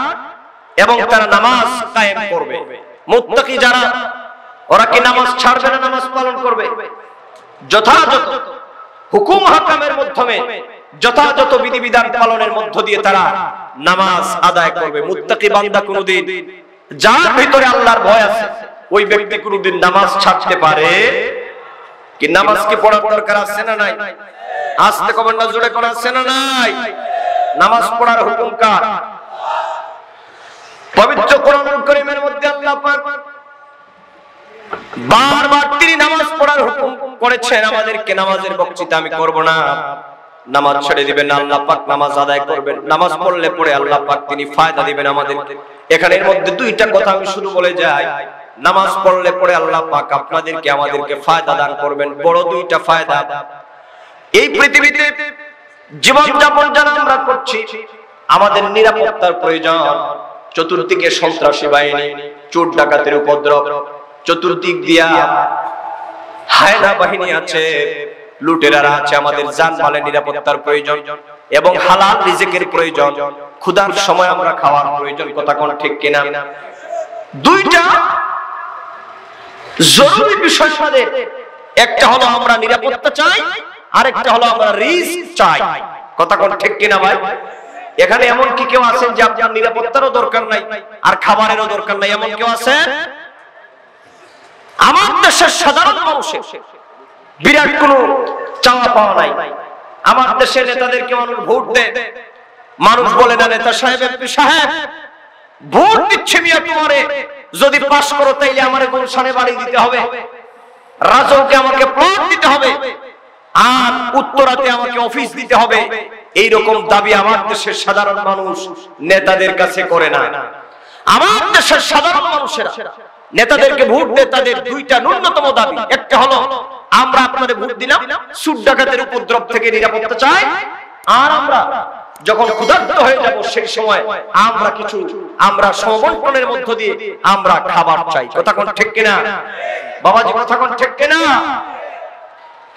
এবং তারা নামাজ কায়েম করবে মুত্তাকি যারা ওরা কি নামাজ ছাড়বে না নামাজ পালন করবে যথাযথ হুকুম হাকামের মাধ্যমে যথাযথ বিধিবিধান পালনের মধ্য দিয়ে তারা নামাজ আদায় করবে মুত্তাকি বান্দা কোনদিন যার ভিতরে আল্লাহর ভয় আছে ওই ব্যক্তি কোনদিন নামাজ ছাড়তে পারে কি নামাজ কি পড়ার দরকার আছে না নাই আস্তে কমেন না জোরে কোন আছে না নাই নামাজ পড়ার হুকুম কার পবিত্র কোরআনুল কারীমের মধ্যে আল্লাহ পাক বারবার তিনি নামাজ পড়ার হুকুম করেছেন আমাদেরকে নামাজের বক্তৃতা আমি করব না নামাজ ছেড়ে দিবেন না আল্লাহ পাক নামাজ আদায় করবেন নামাজ পড়লে পরে আল্লাহ পাক তিনি ফায়দা দিবেন আমাদেরকে এখানে এর মধ্যে দুইটা কথা আমি শুধু বলে যাই নামাজ পড়লে পরে আল্লাহ পাক আপনাদেরকে আমাদেরকে ফায়দা দান করবেন বড় দুইটা ফায়দা এই পৃথিবীতে জীবন যাপন যারা আমরা করছি আমাদের নিরাপত্তার প্রয়োজন চতুর্দিকে সন্ত্রাসী বাহিনী চোর ডাকাতের উপদ্রব চতুর্দিক দিয়া হায়না বাহিনী আছে লুটেরারা আছে আমাদের জানমালের নিরাপত্তার প্রয়োজন এবং হালাল রিজিকের প্রয়োজন ক্ষুধার সময় আমরা খাওয়ার প্রয়োজন কথা কোন ঠিক কিনা দুইটা জরুরি বিষয় আমাদের একটা হলো আমরা নিরাপত্তা চাই আরেকটা হলো আমরা রিস্ক চাই কথা কোন ঠিক কিনা ভাই এখানে এমন কি কেউ আছেন যে আপনার নিরাপত্তারও দরকার নাই আর খাবারেরও দরকার নাই এমন কেউ আছে আমার দেশের সাধারণ মানুষের বিরাট কোনো চাওয়া পাওয়া নাই আমার দেশের নেতাদেরকে মানুষ ভোট দেয় মানুষ বলে না নেতা সাহেব এমপি সাহেব ভোট দিচ্ছে মিয়া তোমারে যদি পাস করো তাইলে আমারে গুলশানে বাড়ি দিতে হবে রাজৌকে আমাকে প্লট দিতে হবে আর উত্তরাতে আমাকে অফিস দিতে হবে এই রকম দাবি আমার দেশের সাধারণ মানুষ নেতাদের কাছে করে না আমার দেশের সাধারণ মানুষেরা নেতাদেরকে ভোট দেয় তাদের দুইটা ন্যূনতম দাবি একটা হলো আমরা আপনাদের ভোট দিলাম চোর ডাকাতের উপদ্রব থেকে নিরাপত্তা চাই আর আমরা যখন ক্ষুধার্ত হয়ে যাব সেই সময় আমরা সমবন্টনের মধ্য দিয়ে আমরা খাবার চাই কথা কোন ঠিক কিনা বাবাজি কথা কোন ঠিক কিনা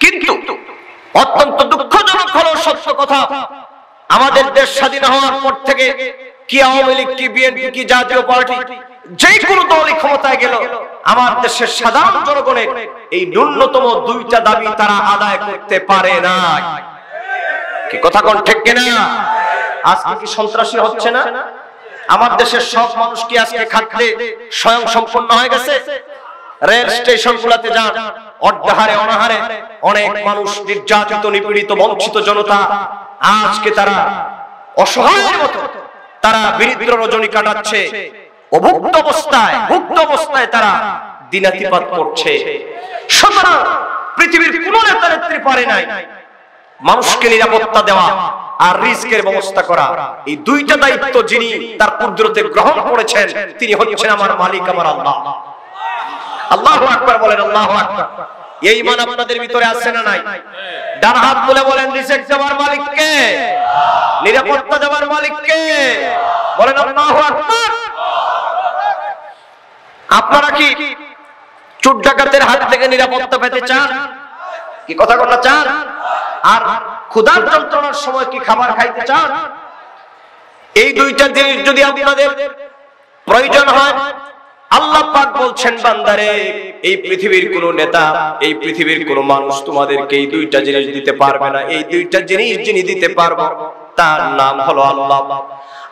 কিন্তু অত্যন্ত দুঃখজনক হলো সত্য কথা আমাদের দেশ স্বাধীন হওয়ার পর থেকে কি আওয়ামী লীগ কি বিএনপি কি জাতীয় পার্টি যে কোনো দলই ক্ষমতায় গেল আমার দেশের সাধারণ জনগণের এই ন্যূনতম দুইটা দাবি তারা আদায় করতে পারে না কি কথা কোন ঠিক কিনা আজকে কি সন্ত্রাসী হচ্ছে না আমার দেশের সব মানুষ কি আজকে খাদ্যে স্বয়ং সম্পন্ন হয়ে গেছে রেল স্টেশনগুলোতে যান অর্ধাহারে অনাহারে অনেক মানুষ নির্যাতিত নিপীড়িত বঞ্চিত জনতা আজকে তারা অসহায়ের মতো তারা বিরিদ্র রজনী কাটাচ্ছে অভুক্ত অবস্থায় তারা দিনাতিপাত করছে সুতরাং পৃথিবীর কোন নেতা নেত্রী পারে নাই মানুষকে নিরাপত্তা দেওয়া আর রিস্কের ব্যবস্থা করা এই দুইটা দায়িত্ব যিনি তার কুদরতে গ্রহণ করেছেন তিনি হচ্ছেন আমার মালিক আমার আল্লাহ আল্লাহু আকবার বলেন আল্লাহু আকবার এই ঈমান আপনাদের ভিতরে আছে না নাই ডান হাত তুলে বলেন রিজিক দেওয়ার মালিক কে নিরাপত্তা দেওয়ার মালিক কে বলেন আল্লাহু আকবার আপনারা কি চোর ডাকাতের হাত থেকে নিরাপত্তা পেতে চান কি কথা কথা চান আর ক্ষুধার যন্ত্রণার সময় কি খাবার খাইতে চান এই দুইটা জিনিস যদি আপনাদের প্রয়োজন হয় আল্লাহ পাক বলছেন বান্দারে এই পৃথিবীর কোন নেতা এই পৃথিবীর কোন মানুষ তোমাদেরকে এই দুইটা জিনিস দিতে পারবে না এই দুইটা জিনিস যিনি দিতে পারবে তার নাম হলো আল্লাহ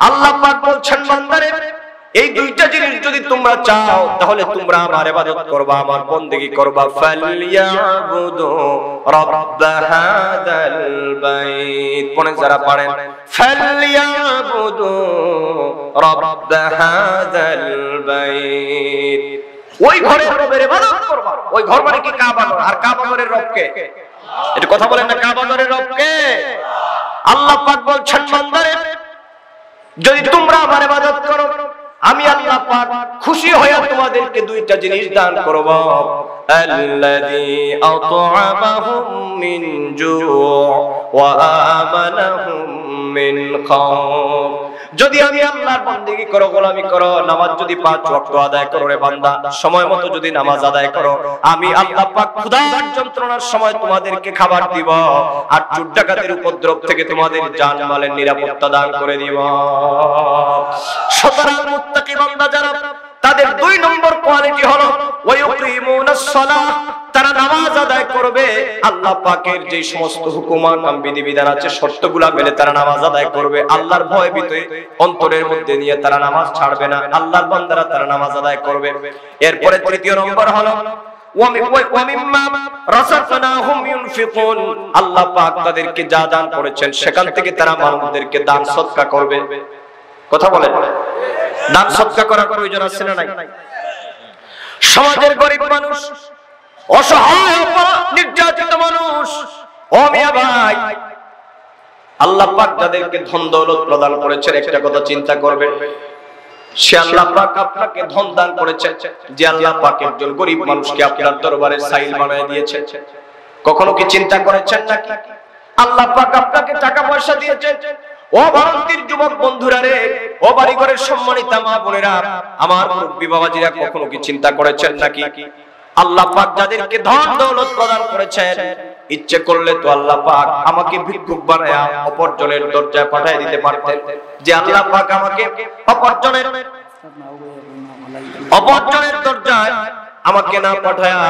আল্লাহ পাক বলছেন বান্দারে এই দুইটা জিনিস যদি তোমরা চাও তাহলে তোমরা আমার ইবাদত করবা আমার বندگی করবা ফালিয়াবুদু রাব্ব হাদাল বাইত পড়েন যারা পড়েন ফালিয়াবুদু রাব্ব হাদাল বাইত ওই ঘরের রবের ইবাদত করবা ওই ঘর মানে কি কাবা ঘর আর কাবা ঘরের রব কে এটা কথা বলেন না কাবা ঘরের রব কে আল্লাহ পাক বলছেন বান্দারে যদি তোমরা আমার ইবাদত করো আমি আল্লাহ পাক খুশি হয়ে তোমাদেরকে দুইটা জিনিস দান করব আল্লাযী আত'আমাহুম মিন জু' ওয়া আমানাহুম মিন খাউফ। যদি আমি আল্লাহর বন্দেগী করো, গোলামি করো, নামাজ যদি 5 ওয়াক্ত আদায় করো রে বান্দা, সময় মতো যদি নামাজ আদায় করো, আমি আল্লাহ পাক ক্ষুধার যন্ত্রণার সময় তোমাদেরকে খাবার দিব, আর চোর ডাকাতের উপদ্রব থেকে তোমাদের জানমালের নিরাপত্তা দান করে দিব। সুতরাং মুত্তাকি বান্দা যারা, তাদের 2 নম্বর কোয়ালিটি হলো ওয়ায়ুকিমুনাস সালাহ, তারা নামাজ আদায় করবে। আল্লাহ পাকের যে সমস্ত হুকুম আহকাম বিধিবিধান আছে, শর্তগুলো মেনে তারা নামাজ আদায় করবে। আল্লাহর ভয় ভীতি অন্তরের মধ্যে নিয়ে তারা নামাজ ছাড়বে না। আল্লাহর বান্দারা তারা নামাজ আদায় করবে। এরপরে 3 নম্বর হলো ওয়ামিম্মা রাযাকনাহুম ইউনফিকুন, আল্লাহ পাক তাদেরকে যা দান করেছেন সেখান থেকে তারা মানুষদেরকে দান সদকা করবে। কথা বলেন, দান সদকা করার প্রয়োজন আছে না নাই? সমাজের গরিব মানুষ, অসহায় নির্যাতিত মানুষ, ও মিয়া ভাই, আল্লাহ পাক যাদেরকে ধন দৌলত প্রদান করেছেন, একটা কথা চিন্তা করবেন, সে আল্লাহ পাক আপনাকে ধন দান করেছেন, যে আল্লাহ পাক একজন গরিব মানুষকে আপনার দরবারে সাইল বানিয়ে দিয়েছেন। কখনো কি চিন্তা করেছেন নাকি আল্লাহ পাক আপনাকে টাকা পয়সা দিয়েছেন? ও ভারতের যুবক বন্ধুরা রে, ও বাড়িঘরের সম্মানিতা মা বোনেরা, আমার মুরব্বি বাবাজিরা, কখনো কি চিন্তা করেছেন নাকি আল্লাহ পাক যাদেরকে ধন দৌলত প্রদান করেছেন, ইচ্ছে করলে তো আল্লাহ পাক আমাকে ভিক্ষুক বানায়া অপরজনের দরজায় পাঠিয়ে দিতে পারতেন। যে আল্লাহ পাক আমাকে অপরজনের দরজায় আমাকে না পাঠায়া,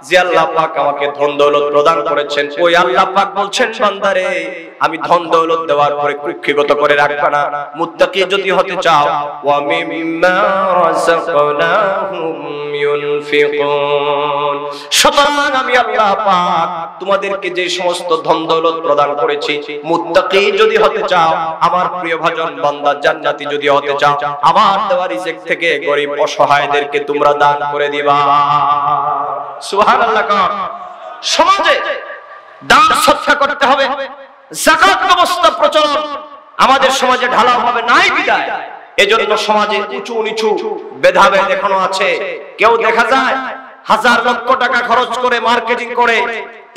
যে আল্লাহ পাক আমাকে ধন দৌলত প্রদান করেছেন, ওই আল্লাহ পাক বলছেন, বান্দারে আমি ধন দৌলত দেওয়ার পরে কুক্ষিগত করে রাখবা না। মুত্তাকি যদি হতে চাও, ওয়া মিম্মা রাযাকনাহুম ইউনফিকুন, সুতরাং আমি আল্লাহ পাক তোমাদেরকে যে সমস্ত ধন দৌলত প্রদান করেছি, মুত্তাকি যদি হতে চাও, আমার প্রিয় ভাজন বান্দা জান্নাতি যদি হতে চাও, আমার দেওয়া রিজিক থেকে গরিব অসহায়দেরকে তোমরা দান করে দিবা। সুবহানাল্লাহ। সমাজে দান সদকা করতে হবে। যাকাত ব্যবস্থা প্রচলন আমাদের সমাজে ঢালাও হবে নাই বিদায়, এজন্য সমাজে উঁচু নিচু ভেদাভেদ এখনো আছে। কেউ দেখা যায় হাজার লক্ষ টাকা খরচ করে মার্কেটিং করে,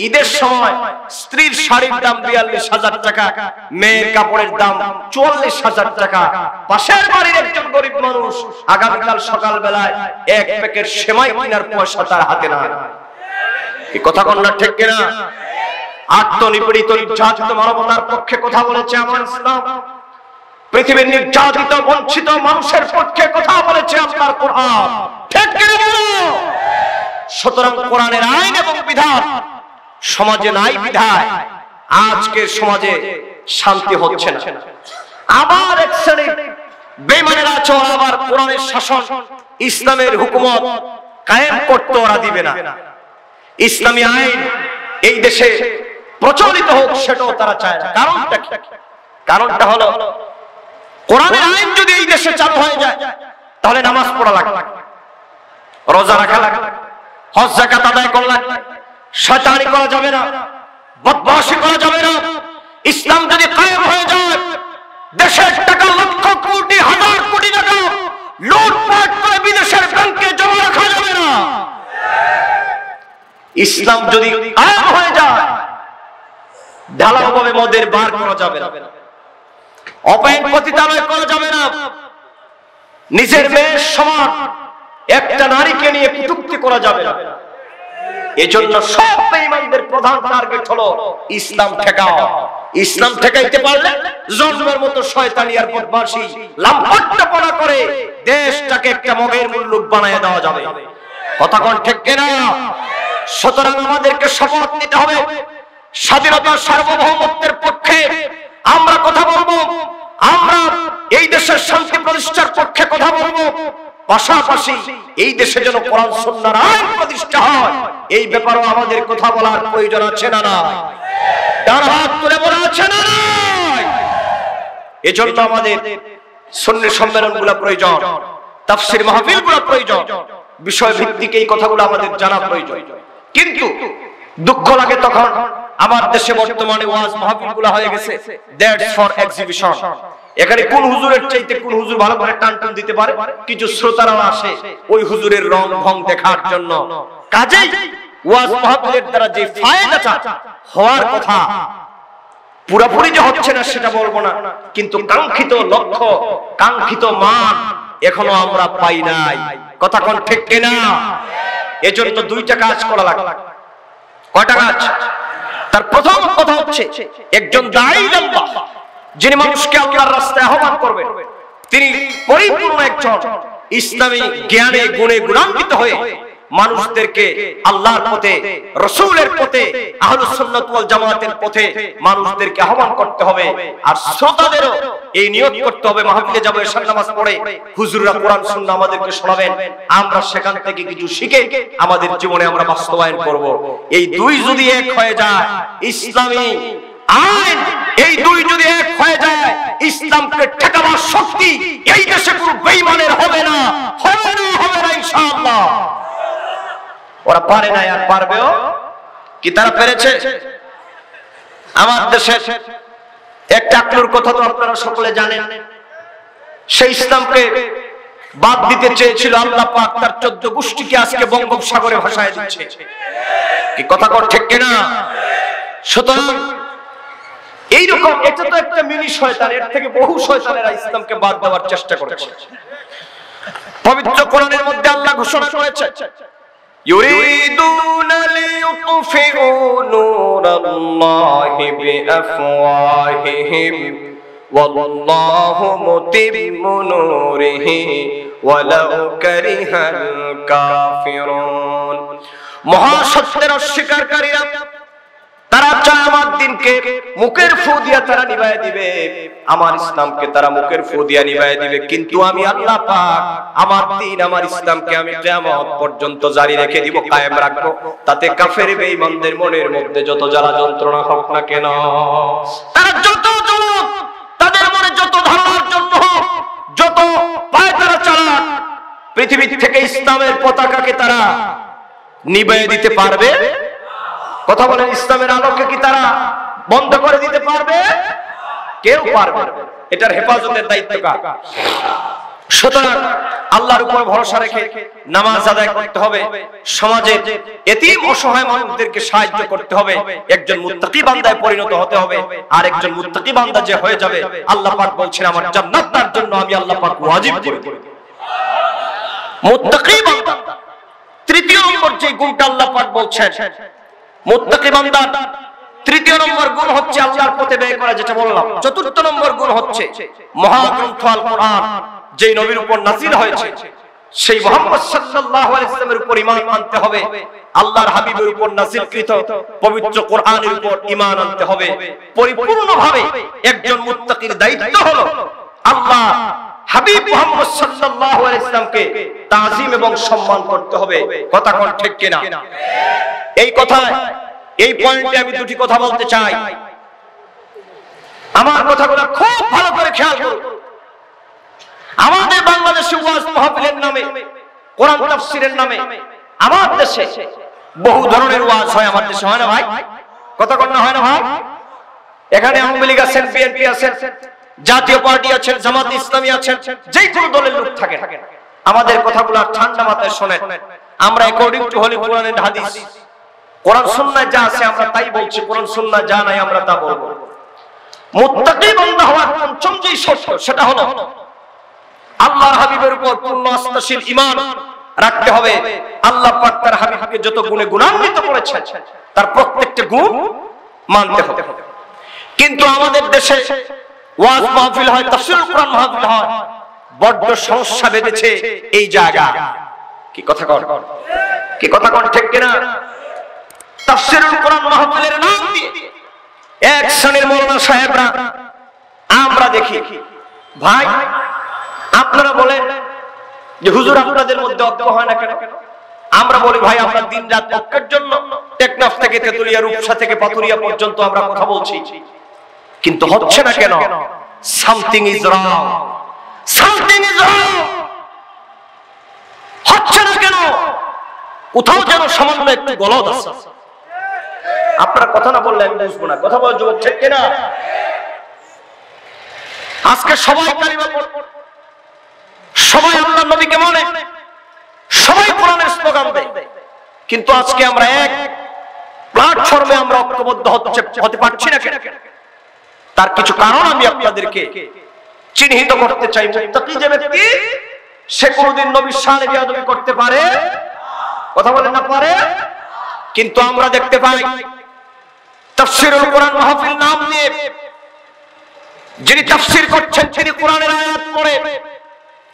ঈদের সময় স্ত্রীর শাড়ির দাম 42,000 টাকা, মেয়ের কাপড়ের দাম 44,000 টাকা। পাশের বাড়ির একজন গরিব মানুষ আগামীকাল সকাল বেলায় 1 প্যাকেট সেমাই কেনার পয়সা তার হাতে নাই। এই কথা কোন না ঠিক কিনা? আত্মনিপীড়িত নির্যাতিত মানবতার পক্ষে কথা বলেছে আমার ইসলাম। পৃথিবীর নির্যাতিত বঞ্চিত মানুষের পক্ষে কথা বলেছে আপনার কোরআন। ঠিক কিনা বলো? সুতরাং কোরআনের আইন এবং বিধান সমাজে নাই বিধায় আজকে সমাজে শান্তি হচ্ছে না। আবার এক শ্রেণীর বেঈমানেরা আছে, আবার কোরআনের শাসন ইসলামের হুকুমত কায়েম করতে ওরা দিবে না। ইসলামী আইন এই দেশে প্রচলিত হোক সেটাও তারা চায় না। কারণটা কি? কারণটা হলো কোরআনের আইন যদি এই দেশে চালু হয়ে যায়, তাহলে নামাজ পড়া লাগবে, রোজা রাখা লাগবে, হজ যাকাত আদায় করা লাগবে, শয়তানি করা যাবে না, বদমাশি করা যাবে না। ইসলাম যদি কায়েম হয়ে যায়, দেশের টাকা লক্ষ কোটি হাজার কোটি টাকা লুটপাট করে বিদেশের ব্যাংকে জমা রাখা যাবে না। ইসলাম যদি কায়েম হয়ে যায়, ঢালাওভাবে মদের বার করা যাবে না, অপরাধ পতিতালয় করা যাবে না, নিজের মেয়ের সমান একটা নারীকে নিয়ে কটূক্তি করা যাবে না। এজন্য সব বেঈমানদের প্রধান টার্গেট হলো ইসলাম ঠেকাও। ইসলাম ঠেকাইতে পারলে জন্মের মতো শয়তানি আর বদমাশি লাম্পট্যপনা করে দেশটাকে একটা মগের মুল্লুক বানায় দেওয়া যাবে। কথা কোন ঠিক কিনা? সুতরাং আমাদেরকে শপথ নিতে হবে, স্বাধীনতা সার্বভৌমত্বের পক্ষে আমরা কথা বলবো, আমরা এই দেশের শান্তি প্রতিষ্ঠার পক্ষে কথা বলবো, পাশাপাশি এই দেশে যেন কোরআন সুন্নাহর আইন প্রতিষ্ঠা হয়, এই ব্যাপারেও আমাদের কথা বলার প্রয়োজন আছে না না? ডান হাত তুলে বলা আছে না না? এজন্য আমাদের সুন্নি সম্মেলনগুলো প্রয়োজন, তাফসীর মাহফিলগুলো প্রয়োজন, বিষয় ভিত্তিক এই কথাগুলো আমাদের জানা প্রয়োজন। কিন্তু দুঃখ লাগে তখন আমার দেশে বর্তমানে ওয়াজ মাহফিলগুলো হয়ে গেছে দ্যাটস ফর এক্সিবিশন। এখানে কোন হুজুরের চাইতে কোন হুজুর ভালো করে টান দিতে পারে, কিছু শ্রোতারাও আসে ওই হুজুরের রং ভং দেখার জন্য। কাজেই ওয়াজ মাহফিলের দ্বারা যে ফায়দাটা হওয়ার কথা পুরোপুরি যে হচ্ছে না সেটা বলবো না, কিন্তু কাঙ্ক্ষিত লক্ষ্য, কাঙ্ক্ষিত মান এখনো আমরা পাই নাই। কথা কোন ঠিক কিনা? এজন্য তো দুইটা কাজ করা লাগবে। কয়টা কাজ? তার প্রথম কথা হচ্ছে একজন দাঈ আল্লাহ, যিনি মানুষকে আল্লাহর রাস্তায় আহ্বান করবেন, তিনি পরিপূর্ণ একজন ইসলামী জ্ঞানে গুণে গুণান্বিত হয়ে মানুষদেরকে আল্লাহর পথে, রাসূলের পথে, আহলুস সুন্নাত ওয়াল জামাতের পথে মানুষদেরকে আহ্বান করতে হবে। আর শ্রোতাদেরও এই নিয়ত করতে হবে, মাহফিলে যাব, এশার নামাজ পড়ে হুজুররা কোরআন সুন্নাহ আমাদেরকে শোনাবেন, আমরা সেখান থেকে কিছু শিখে আমাদের জীবনে আমরা বাস্তবায়ন করব। এই দুই যদি এক হয়ে যায়, ইসলামী আইন এই দুই যদি এক হয়ে যায়, ইসলামকে ঠেকাবার শক্তি এই দেশে কোনো বেঈমানের হবে না, হবে না, হবে না ইনশাআল্লাহ। ওরা পারে না, আর পারবেও কি? তারা পেরেছে? আমার দেশের একটা আকলুর কথা তো আপনারা সকলে জানেন, সেই ইসলামকে বাদ দিতে চেয়েছিল আল্লাহ পাক, তার 14 গোষ্ঠীকে আজকে বঙ্গোপসাগরে ভাসায় দিচ্ছে। কি কথা কর ঠিক কিনা? সুতরাং এইরকম, এটা তো একটা মিনি শয়তান, এর থেকে বহু শয়তানেরা ইসলামকে বাদ দেওয়ার চেষ্টা করেছে। পবিত্র কোরআনের মধ্যে আল্লাহ ঘোষণা করেছে, يريدون ليطفئوا نور الله بأفواههم والله متم نوره ولو كره الكافرون। মহাসত্যের অস্বীকারীরা তারা চায় আমার দিনকে মুখের ফু দিয়া তারা নিভায় দিবে, আমার ইসলামকে তারা মুখের ফু দিয়া নিভায় দিবে, কিন্তু আমি আল্লাহ পাক আমার দিন, আমার ইসলামকে আমি কিয়ামত পর্যন্ত জারি রেখে দিব, কায়েম রাখবো। তাতে কাফের বেঈমানদের মনের মধ্যে যত জ্বালা যন্ত্রণা হোক না কেন, তারা যত জ্বলুক, তাদের মনে যত ধারণার জন্য হোক, যত পায় তারা চালাক, পৃথিবী থেকে ইসলামের পতাকাকে তারা নিভায় দিতে পারবে? কথা বলেন, ইসলামের আলোকে কি তারা বন্ধ করে দিতে পারবে? কেউ পারবে না। এটার হেফাজতের দায়িত্ব কার? সুতরাং আল্লাহর উপর ভরসা রেখে নামাজ আদায় করতে হবে, সমাজে এতিম অসহায় মানুষদেরকে সাহায্য করতে হবে, একজন মুত্তাকি বান্দায় পরিণত হতে হবে। আর একজন মুত্তাকি বান্দা যে হয়ে যাবে, আল্লাহ পাক বলছেন আমার জান্নাত তার জন্য আমি আল্লাহ পাক ওয়াজিব করে দেব। মুত্তাকি বান্দা তৃতীয় নম্বর যে গুণটা আল্লাহ পাক বলছেন, মুত্তাকি বান্দার তৃতীয় নম্বর গুণ হচ্ছে আল্লাহর পথে ব্যয় করা, যেটা বললাম। চতুর্থ নম্বর গুণ হচ্ছে মহাগ্রন্থ আল কোরআন, যেই নবীর উপর নাযিল হয়েছে, সেই মুহাম্মদ সাল্লাল্লাহু আলাইহি ওয়াসাল্লামের উপর ঈমান আনতে হবে। আল্লাহর হাবিবের উপর নাযিলকৃত পবিত্র কোরআনের উপর ঈমান আনতে হবে। পরিপূর্ণভাবে একজন মুত্তাকির দায়িত্ব হলো আল্লাহ হাবিব মুহাম্মদ সাল্লাল্লাহু আলাইহি ওয়াসাল্লামকে তাজিম এবং সম্মান করতে হবে। কথা কোন ঠিক কিনা? এই কথায়, এই পয়েন্টে আমি দুটি কথা বলতে চাই। আমার কথাগুলো খুব ভালো করে খেয়াল করুন। আমাদের বাংলাদেশে ওয়াজ মাহফিলের নামে, কোরআন তাফসীরের নামে আমার দেশে বহু ধরনের ওয়াজ হয়। আমার দেশে হয় না ভাই? কথা কোন না হয় না ভাই? এখানে আওয়ামী লীগ আছেন, বিএনপি আছেন, জাতীয় পার্টি আছেন, জামাত ইসলামী আছেন, যেই কোনো দলের লোক থাকে, আমাদের কথাগুলো ঠান্ডা মাথায় শোনেন। আমরা according to holy Quran and hadith, কোরআন সুন্নাহ যা আছে আমরা তাই বলছি, কোরআন সুন্নাহ যা নাই আমরা তা বলবো। মুত্তাকি বান্দা হওয়ার পঞ্চম যেই শর্ত, সেটা হলো আল্লাহর হাবিবের উপর পূর্ণ আস্থাশীল ঈমান রাখতে হবে। আল্লাহ পাক তার হাবিবকে যত গুণে গুণান্বিত করেছেন, তার প্রত্যেকটা গুণ মানতে হবে। কিন্তু আমাদের দেশে ওয়াজ মাহফিল হয়, তাফসীরুল কোরআন মাহফিল হয়, বড় সমস্যা বেঁধেছে এই জায়গা। কি কথা কন? কি কথা কন ঠিক কিনা? তাফসীরুল কোরআন মাহফিলের নাম দিয়ে এক শ্রেণীর মাওলানা সাহেবরা আমরা দেখি, ভাই আপনারা বলেন যে হুজুর আপনাদের মধ্যে ঐক্য হয় না কেন? আমরা বলি ভাই আমরা দিন রাত ঐক্যের জন্য টেকনাফ থেকে তেতুলিয়া, রূপসা থেকে পাতুরিয়া পর্যন্ত আমরা কথা বলছি, কিন্তু হচ্ছে না কেন? Something is wrong, something is wrong. হচ্ছে না কেন? কোথাও যেন সামান্য একটু গলদ আছে। আপনারা কথা না বললে আমি বুঝবো না। কথা বল যুবক, ঠিক কিনা? আজকে সবাই কালিমা পড়ে, সবাই আল্লাহর নবীকে মানে, সবাই কোরআনের স্লোগান দেয়, কিন্তু আজকে আমরা এক প্ল্যাটফর্মে আমরা ঐক্যবদ্ধ হতে পারছি না কেন? তার কিছু কারণ আমি আপনাদেরকে চিহ্নিত করতে চাই। মুত্তাকি যে ব্যক্তি, সে কোনদিন নবীর শানে বেয়াদবি করতে পারে? কথা বলেন না পারে? কিন্তু আমরা দেখতে পাই তাফসীরুল কোরআন মাহফিল নাম নিয়ে যিনি তাফসীর করছেন, তিনি কোরআনের আয়াত পড়ে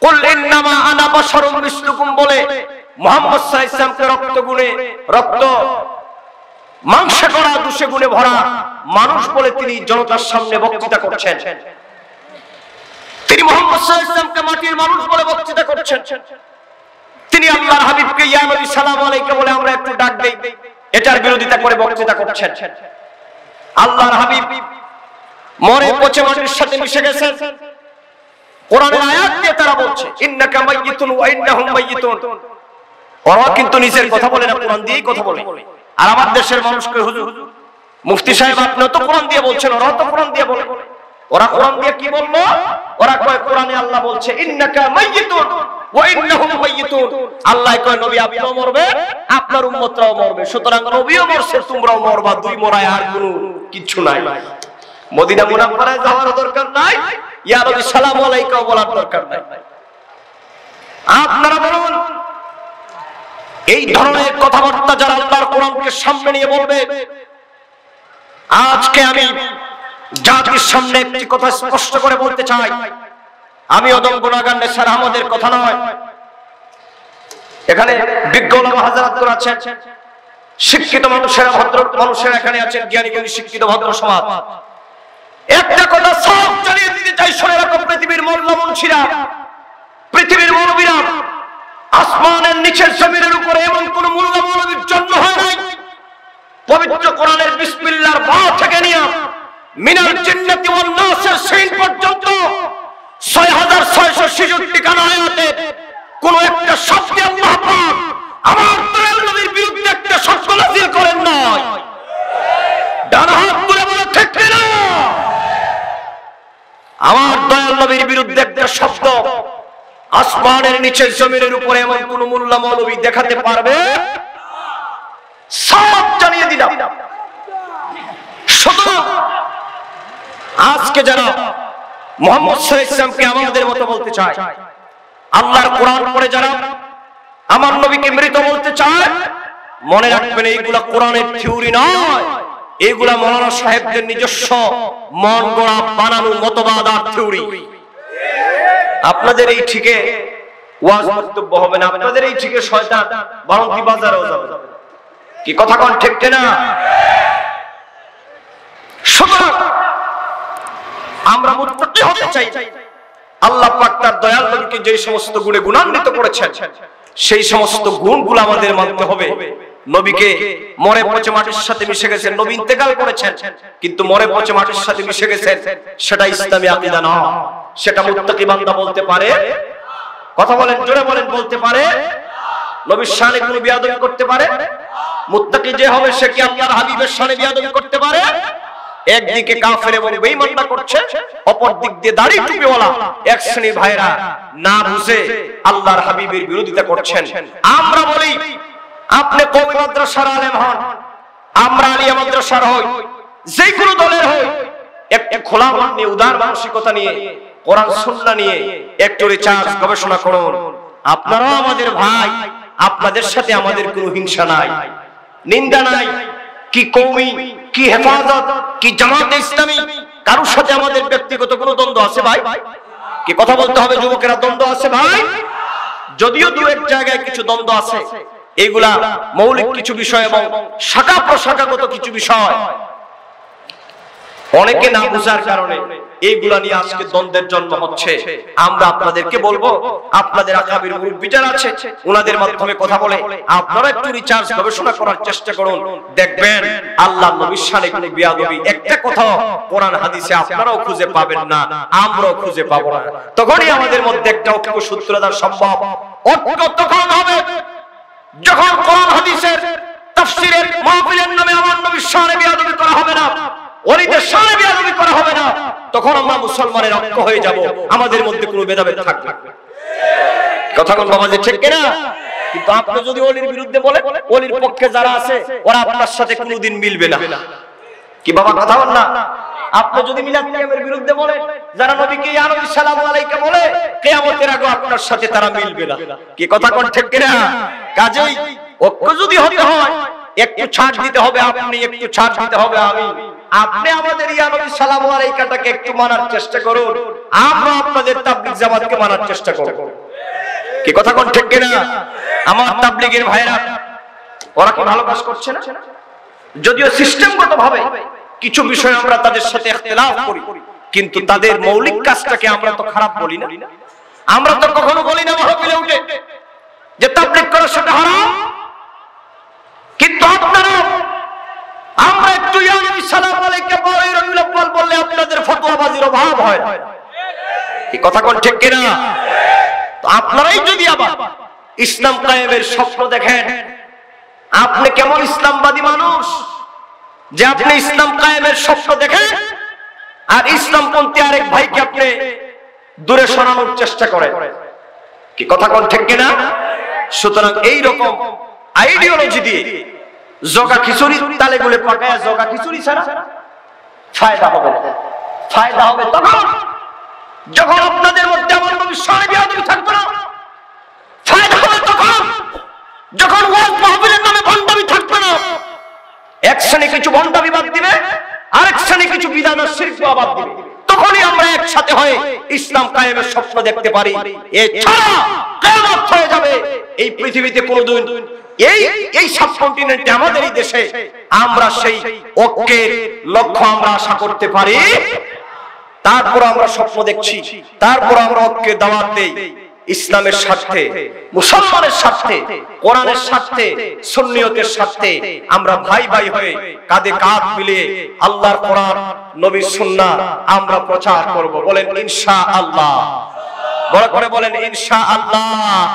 কুল ইন্নামা আনা বাশারুম মিসলুকুম বলে মুহাম্মদ সাল্লাল্লাহু আলাইহি ওয়াসাল্লামকে রক্ত মাংসে করা, দোষে গুণে ভরা মানুষ বলে তিনি জনতার সামনে বক্তৃতা করছেন। তিনি মুহাম্মদ সাল্লাল্লাহু আলাইহি ওয়াসাল্লামকে মাটির মানুষ বলে বক্তৃতা করছেন। তিনি আল্লাহর হাবিবকে ইয়া নবী সালাম আলাইকা বলে আমরা একটু ডাক দেই, এটার বিরোধিতা করে বক্তৃতা করছেন। আল্লাহর হাবিব মরে পচে মাটির সাথে মিশে গেছেন। কোরআনের আয়াত দিয়ে তারা বলছে ইন্নাকা মাইয়িতুন ওয়া ইন্নাহুম মাইয়িতুন। ওরা কিন্তু নিজের কথা বলে না, কোরআন দিয়েই কথা বলে। আর আমার দেশের মানুষকে হুজুর মুফতি সাহেব আপনি তো কোরআন দিয়ে বলছেন, ওরা তো কোরআন দিয়ে বলে। ওরা কোরআন দিয়ে কি বললো? ওরা কয় কোরআনে আল্লাহ বলছে ইন্নাকা মাইয়িতুন ওয়া ইন্নাহুম মাইয়িতুন। আল্লাহ কয় নবী আপনিও মরবেন, আপনার উম্মতরাও মরবে, সুতরাং নবীও মরছে, তোমরাও মরবা, দুই মরায় আর কোনো কিছু নাই। মদিনা মুনাওয়ারায় যাওয়ার দরকার নাই, ইয়া নবী সালাম আলাইকা বলার দরকার নাই। আপনারা বলুন এই ধরনের কথাবার্তা যারা আল্লাহর কোরআনকে সামনে নিয়ে বলবে, আজকে আমি জাতির সামনে একটি কথা স্পষ্ট করে বলতে চাই, আমি অদম গুনাহগার নেসার আহমদের কথা নয়। এখানে বিজ্ঞ ওলামা হাজারাতগণ আছেন, শিক্ষিত মানুষেরা, ভদ্র মানুষেরা এখানে আছেন, জ্ঞানী জ্ঞানী শিক্ষিত ভদ্র সমাজ। একটা কথা সব জানিয়ে দিতে চাই, শুনে রাখো, পৃথিবীর মোল্লা মুন্সিরা, পৃথিবীর মৌলবীরা, আসমানের নিচের জমিনের উপরে এমন কোন মোল্লা মৌলবীর জন্ম হয় নাই। পবিত্র কোরআনের বিসমিল্লাহর বা থেকে নিয়ে মিনাল জিন্নাতি ওয়ান নাসের সিন পর্যন্ত 6666 খানা আয়াতে কোন একটা শব্দে আল্লাহ পাক আমার দয়াল নবীর বিরুদ্ধে একটা শব্দ নাযিল করেন নাই। ডান হাত তুলে বলে ঠিক না? আমার দয়াল নবীর বিরুদ্ধে একটা শব্দ আসমানের নিচের জমিনের উপরে এমন কোন মোল্লা মৌলবী দেখাতে পারবে? সব জানিয়ে দিলাম। শুধু আজকে যারা মুহাম্মদ সাল্লাল্লাহু আলাইহি ওয়াসাল্লামকে আমাদের মতো বলতে চায়, আল্লাহর কোরআন পড়ে যারা আমার নবীকে মৃত বলতে চায়, মনে রাখবেন এইগুলা কোরআনের থিওরি নয়, এইগুলা মাওলানা সাহেবদের নিজস্ব মন গড়া বানানো মতবাদ আর থিওরি। আপনাদের এই ঠিকে ওয়াজ বক্তব্য হবে না, আপনাদের এই ঠিকে শয়তান বারংকি বাজারেও যাবে। কি কথা কোন ঠিক না? সুতরাং আমরা মুত্তাকি হতে চাই। আল্লাহ পাক তার দয়াল নবীকে যে সমস্ত গুণে গুণান্বিত করেছেন, সেই সমস্ত গুণগুলো আমাদের মানতে হবে। নবীকে মরে পচে মাটির সাথে মিশে গেছেন, নবী ইন্তেকাল করেছেন, কিন্তু মরে পচে মাটির সাথে মিশে গেছেন, সেটা ইসলামী আকীদা নয়। সেটা মুত্তাকি বান্দা বলতে পারে? কথা বলেন, জোরে বলেন, বলতে পারে? নবীর শানে কোনো বেয়াদবি করতে পারে? মুত্তাকি যে হবে সে কি আল্লাহর হাবিবের শানে বেয়াদবি করতে পারে? একদিকে কাফের এবং বেঈমানরা করছে, অপর দিক দিয়ে দাড়ি টুপিওয়ালা এক শ্রেণীর ভাইরা না বুঝে আল্লাহর হাবিবের বিরোধিতা করছেন। আমরা বলি আপনি কওমি মাদ্রাসার আলেম হন, আমরা আলিয়া মাদ্রাসার হই, যে কোনো দলের হই, একটু খোলা মন নিয়ে, উদার মানসিকতা নিয়ে, কোরআন সুন্নাহ নিয়ে একটু রিসার্চ গবেষণা করুন। আপনারাও আমাদের ভাই, আপনাদের সাথে আমাদের কোনো হিংসা নাই, নিন্দা নাই। কি কওমি, কি হেফাজত, কি জামাতে ইসলামী, কারোর সাথে আমাদের ব্যক্তিগত কোনো দ্বন্দ্ব আছে ভাই? কি কথা বলতে হবে যুবকেরা, দ্বন্দ্ব আছে ভাই? যদিও দু এক জায়গায় কিছু দ্বন্দ্ব আছে, এইগুলা মৌলিক কিছু বিষয় এবং শাখা প্রশাখাগত কিছু বিষয় অনেকে না বুঝার কারণে এইগুলা নিয়ে আজকে দ্বন্দ্বের জন্ম হচ্ছে। আমরা আপনাদেরকে বলবো, আপনাদের আকাবির মুরব্বিরা আছে, ওনাদের মাধ্যমে কথা বলে আপনারা একটু রিসার্চ গবেষণা করার চেষ্টা করুন। দেখবেন আল্লাহ নবীর শানে কোনো বেয়াদবি একটা কথা কোরআন হাদিসে আপনারাও খুঁজে পাবেন না, আমরাও খুঁজে পাবো না। তখনই আমাদের মধ্যে একটা ঐক্য সূত্রতা সম্ভব। ঐক্য তখন হবে যখন কোরআন হাদিসের তাফসীরের মাহফিলের নামে আমার নবীর শানে বেয়াদবি করা হবে না, ওলিদের শানে বেয়াদবি করা হবে না। তখন আমরা মুসলমানের ঐক্য হয়ে যাব, আমাদের মধ্যে কোনো ভেদাভেদ থাকবে না। কথা কোন বাবা যে ঠিক কিনা? কিন্তু আপনি যদি ওলির বিরুদ্ধে বলেন, ওলির পক্ষে যারা আছে ওরা আপনার সাথে কোনোদিন মিলবে না। কি বাবা কথা বল না? আপনি যদি মিলাদ কিয়ামের বিরুদ্ধে বলেন, যারা নবীকে ইয়া নবী সালামু আলাইকা বলে, কিয়ামতের আগে আপনার সাথে তারা মিলবে না। কি কথা কোন ঠিক কিনা? কাজেই ঐক্য যদি হতে হয় একটু ছাড় দিতে হবে, আপনি একটু ছাড় দিতে হবে আমি। আপনি আমাদের ইয়া নবী সালামু আলাইকাটাকে একটু মানার চেষ্টা করুন, আমরা আপনাদের তাবলীগ জামাতকে মানার চেষ্টা করব। কি কথা কোন ঠিক কিনা? আমার তাবলীগের ভাইরা ওরা কি ভালো কাজ করছে না? যদিও সিস্টেমগতভাবে কিছু বিষয় আমরা তাদের সাথে ইখতিলাফ করি, কিন্তু তাদের মৌলিক কাজটাকে আমরা তো খারাপ বলি না। আমরা তো কখনো বলি না মাহফিলে উঠে যে তাবলীগ করা সেটা হারাম। কিন্তু আপনারা আমরা একটু ইয়া নবী সাল্লাল্লাহু আলাইহি ওয়াসাল্লাম বললে আপনাদের ফতোয়াবাজির অভাব হয়। এই কথা কোন ঠিক কিনা? তো আপনারাই যদি আবার ইসলাম কায়েমের স্বপ্ন দেখেন, আপনি কেমন ইসলামবাদী মানুষ যে আপনি ইসলাম কায়েমের স্বপ্ন দেখেন আর ইসলামপন্থী আরেক ভাইকে আপনি দূরে সরানোর চেষ্টা করেন। কি কথা কোন ঠিক কিনা? সুতরাং এই রকম আইডিওলজি দিয়ে জগা খিচুড়ি তালে গুলে পাকায়া জগা খিচুড়ি ছাড়া ফায়দা হবে না। ফায়দা হবে তখন যখন আপনাদের মধ্যে আমার নবীর সানে বিয়াদবি থাকবে না। ফায়দা হবে তখন যখন ওয়াজ মাহফিলের নামে ভণ্ডামি থাকবে না। এক শ্রেণী কিছু ভণ্ডামি বাদ দিবে, আরেক শ্রেণী কিছু বিধান আর শিরক বাদ দিবে। তখনই আমরা একসাথে হয়ে ইসলাম কায়েমের স্বপ্ন দেখতে পারি। এছাড়া কিয়ামত হয়ে যাবে এই পৃথিবীতে কোনদিন এই সাবকন্টিনেন্টে আমাদের এই দেশে আমরা সেই ঐক্যের লক্ষ্য আমরা আশা করতে পারি। তারপর আমরা স্বপ্ন দেখছি, তারপর আমরা ঐক্যের দাওয়াত দেই। ইসলামের স্বার্থে, মুসলমানের স্বার্থে, কোরআনের স্বার্থে, সুন্নিয়তের স্বার্থে আমরা ভাই ভাই হয়ে কাঁধে কাঁধ মিলিয়ে আল্লাহর কোরআন নবীর সুন্নাহ আমরা প্রচার করব। বলেন ইনশাআল্লাহ। বড় করে বলেন ইনশাআল্লাহ।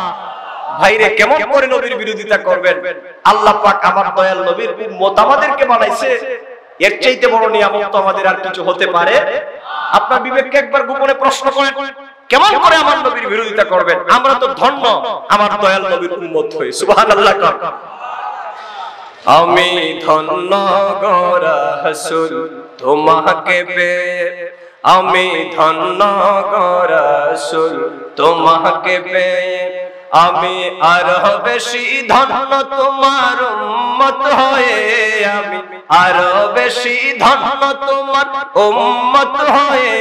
ভাইরে কেমন করে নবীর বিরোধিতা করবেন? আল্লাহ পাক আমার দয়াল নবীর উম্মত আমাদেরকে বানাইছে, এর চাইতে বড় নিয়ামত তো আমাদের আর কিছু হতে পারে? আপনার বিবেককে একবার গোপনে প্রশ্ন করেন, কেমন করে আমার নবীর বিরোধিতা করবেন? আমরা তো ধন্য আমার দয়াল নবীর উম্মত হয়ে। সুবহানাল্লাহ। আমি ধন্য গো রাসূল তোমাকে পেয়ে, আমি ধন্য গো রাসূল তোমাকে পেয়ে, আমি আরো বেশি ধন্য তোমার উম্মত হয়ে, আমি আরো বেশি ধন্য তোমার উম্মত হয়ে,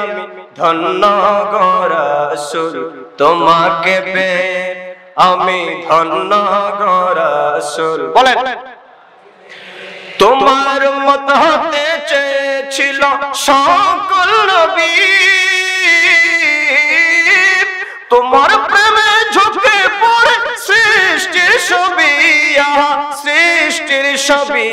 আমি ধন্য গো রাসূল তোমাকে পেয়ে, আমি ধন্য গো রাসূল। বলেন তোমার উম্মত হতে চেয়েছিল সকল নবী, তোমার প্রেমে ঝুঁকে পড়ে সৃষ্টির ছবি, সৃষ্টির ছবি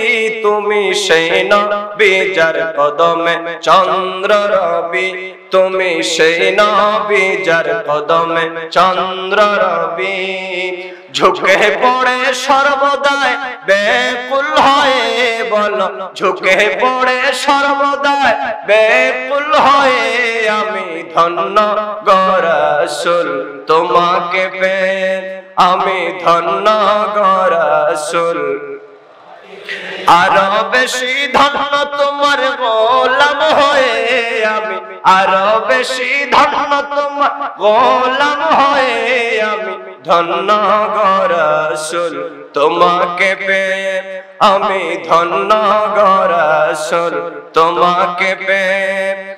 তুমি সেই নবী যার কদমে চন্দ্র রবি, তুমি সেই নবী যার কদমে চন্দ্র রবি, ঝুঁকে পড়ে সর্বদাই বেকুল হয়ে, বলো ঝুঁকে পড়ে সর্বদাই বেকুল হয়ে, আমি ধন্য গো রাসূল তোমাকে পেয়ে, আমি ধন্য গো রাসূল। আরো বেশি ধন্য তোমার গোলাম হয়ে, আমি আরো বেশি ধন্য তোমার গোলাম হয়ে, আমি ধন্য গো রাসূল তোমাকে পেয়ে, আমি ধন্য গো রাসূল তোমাকে পেয়ে।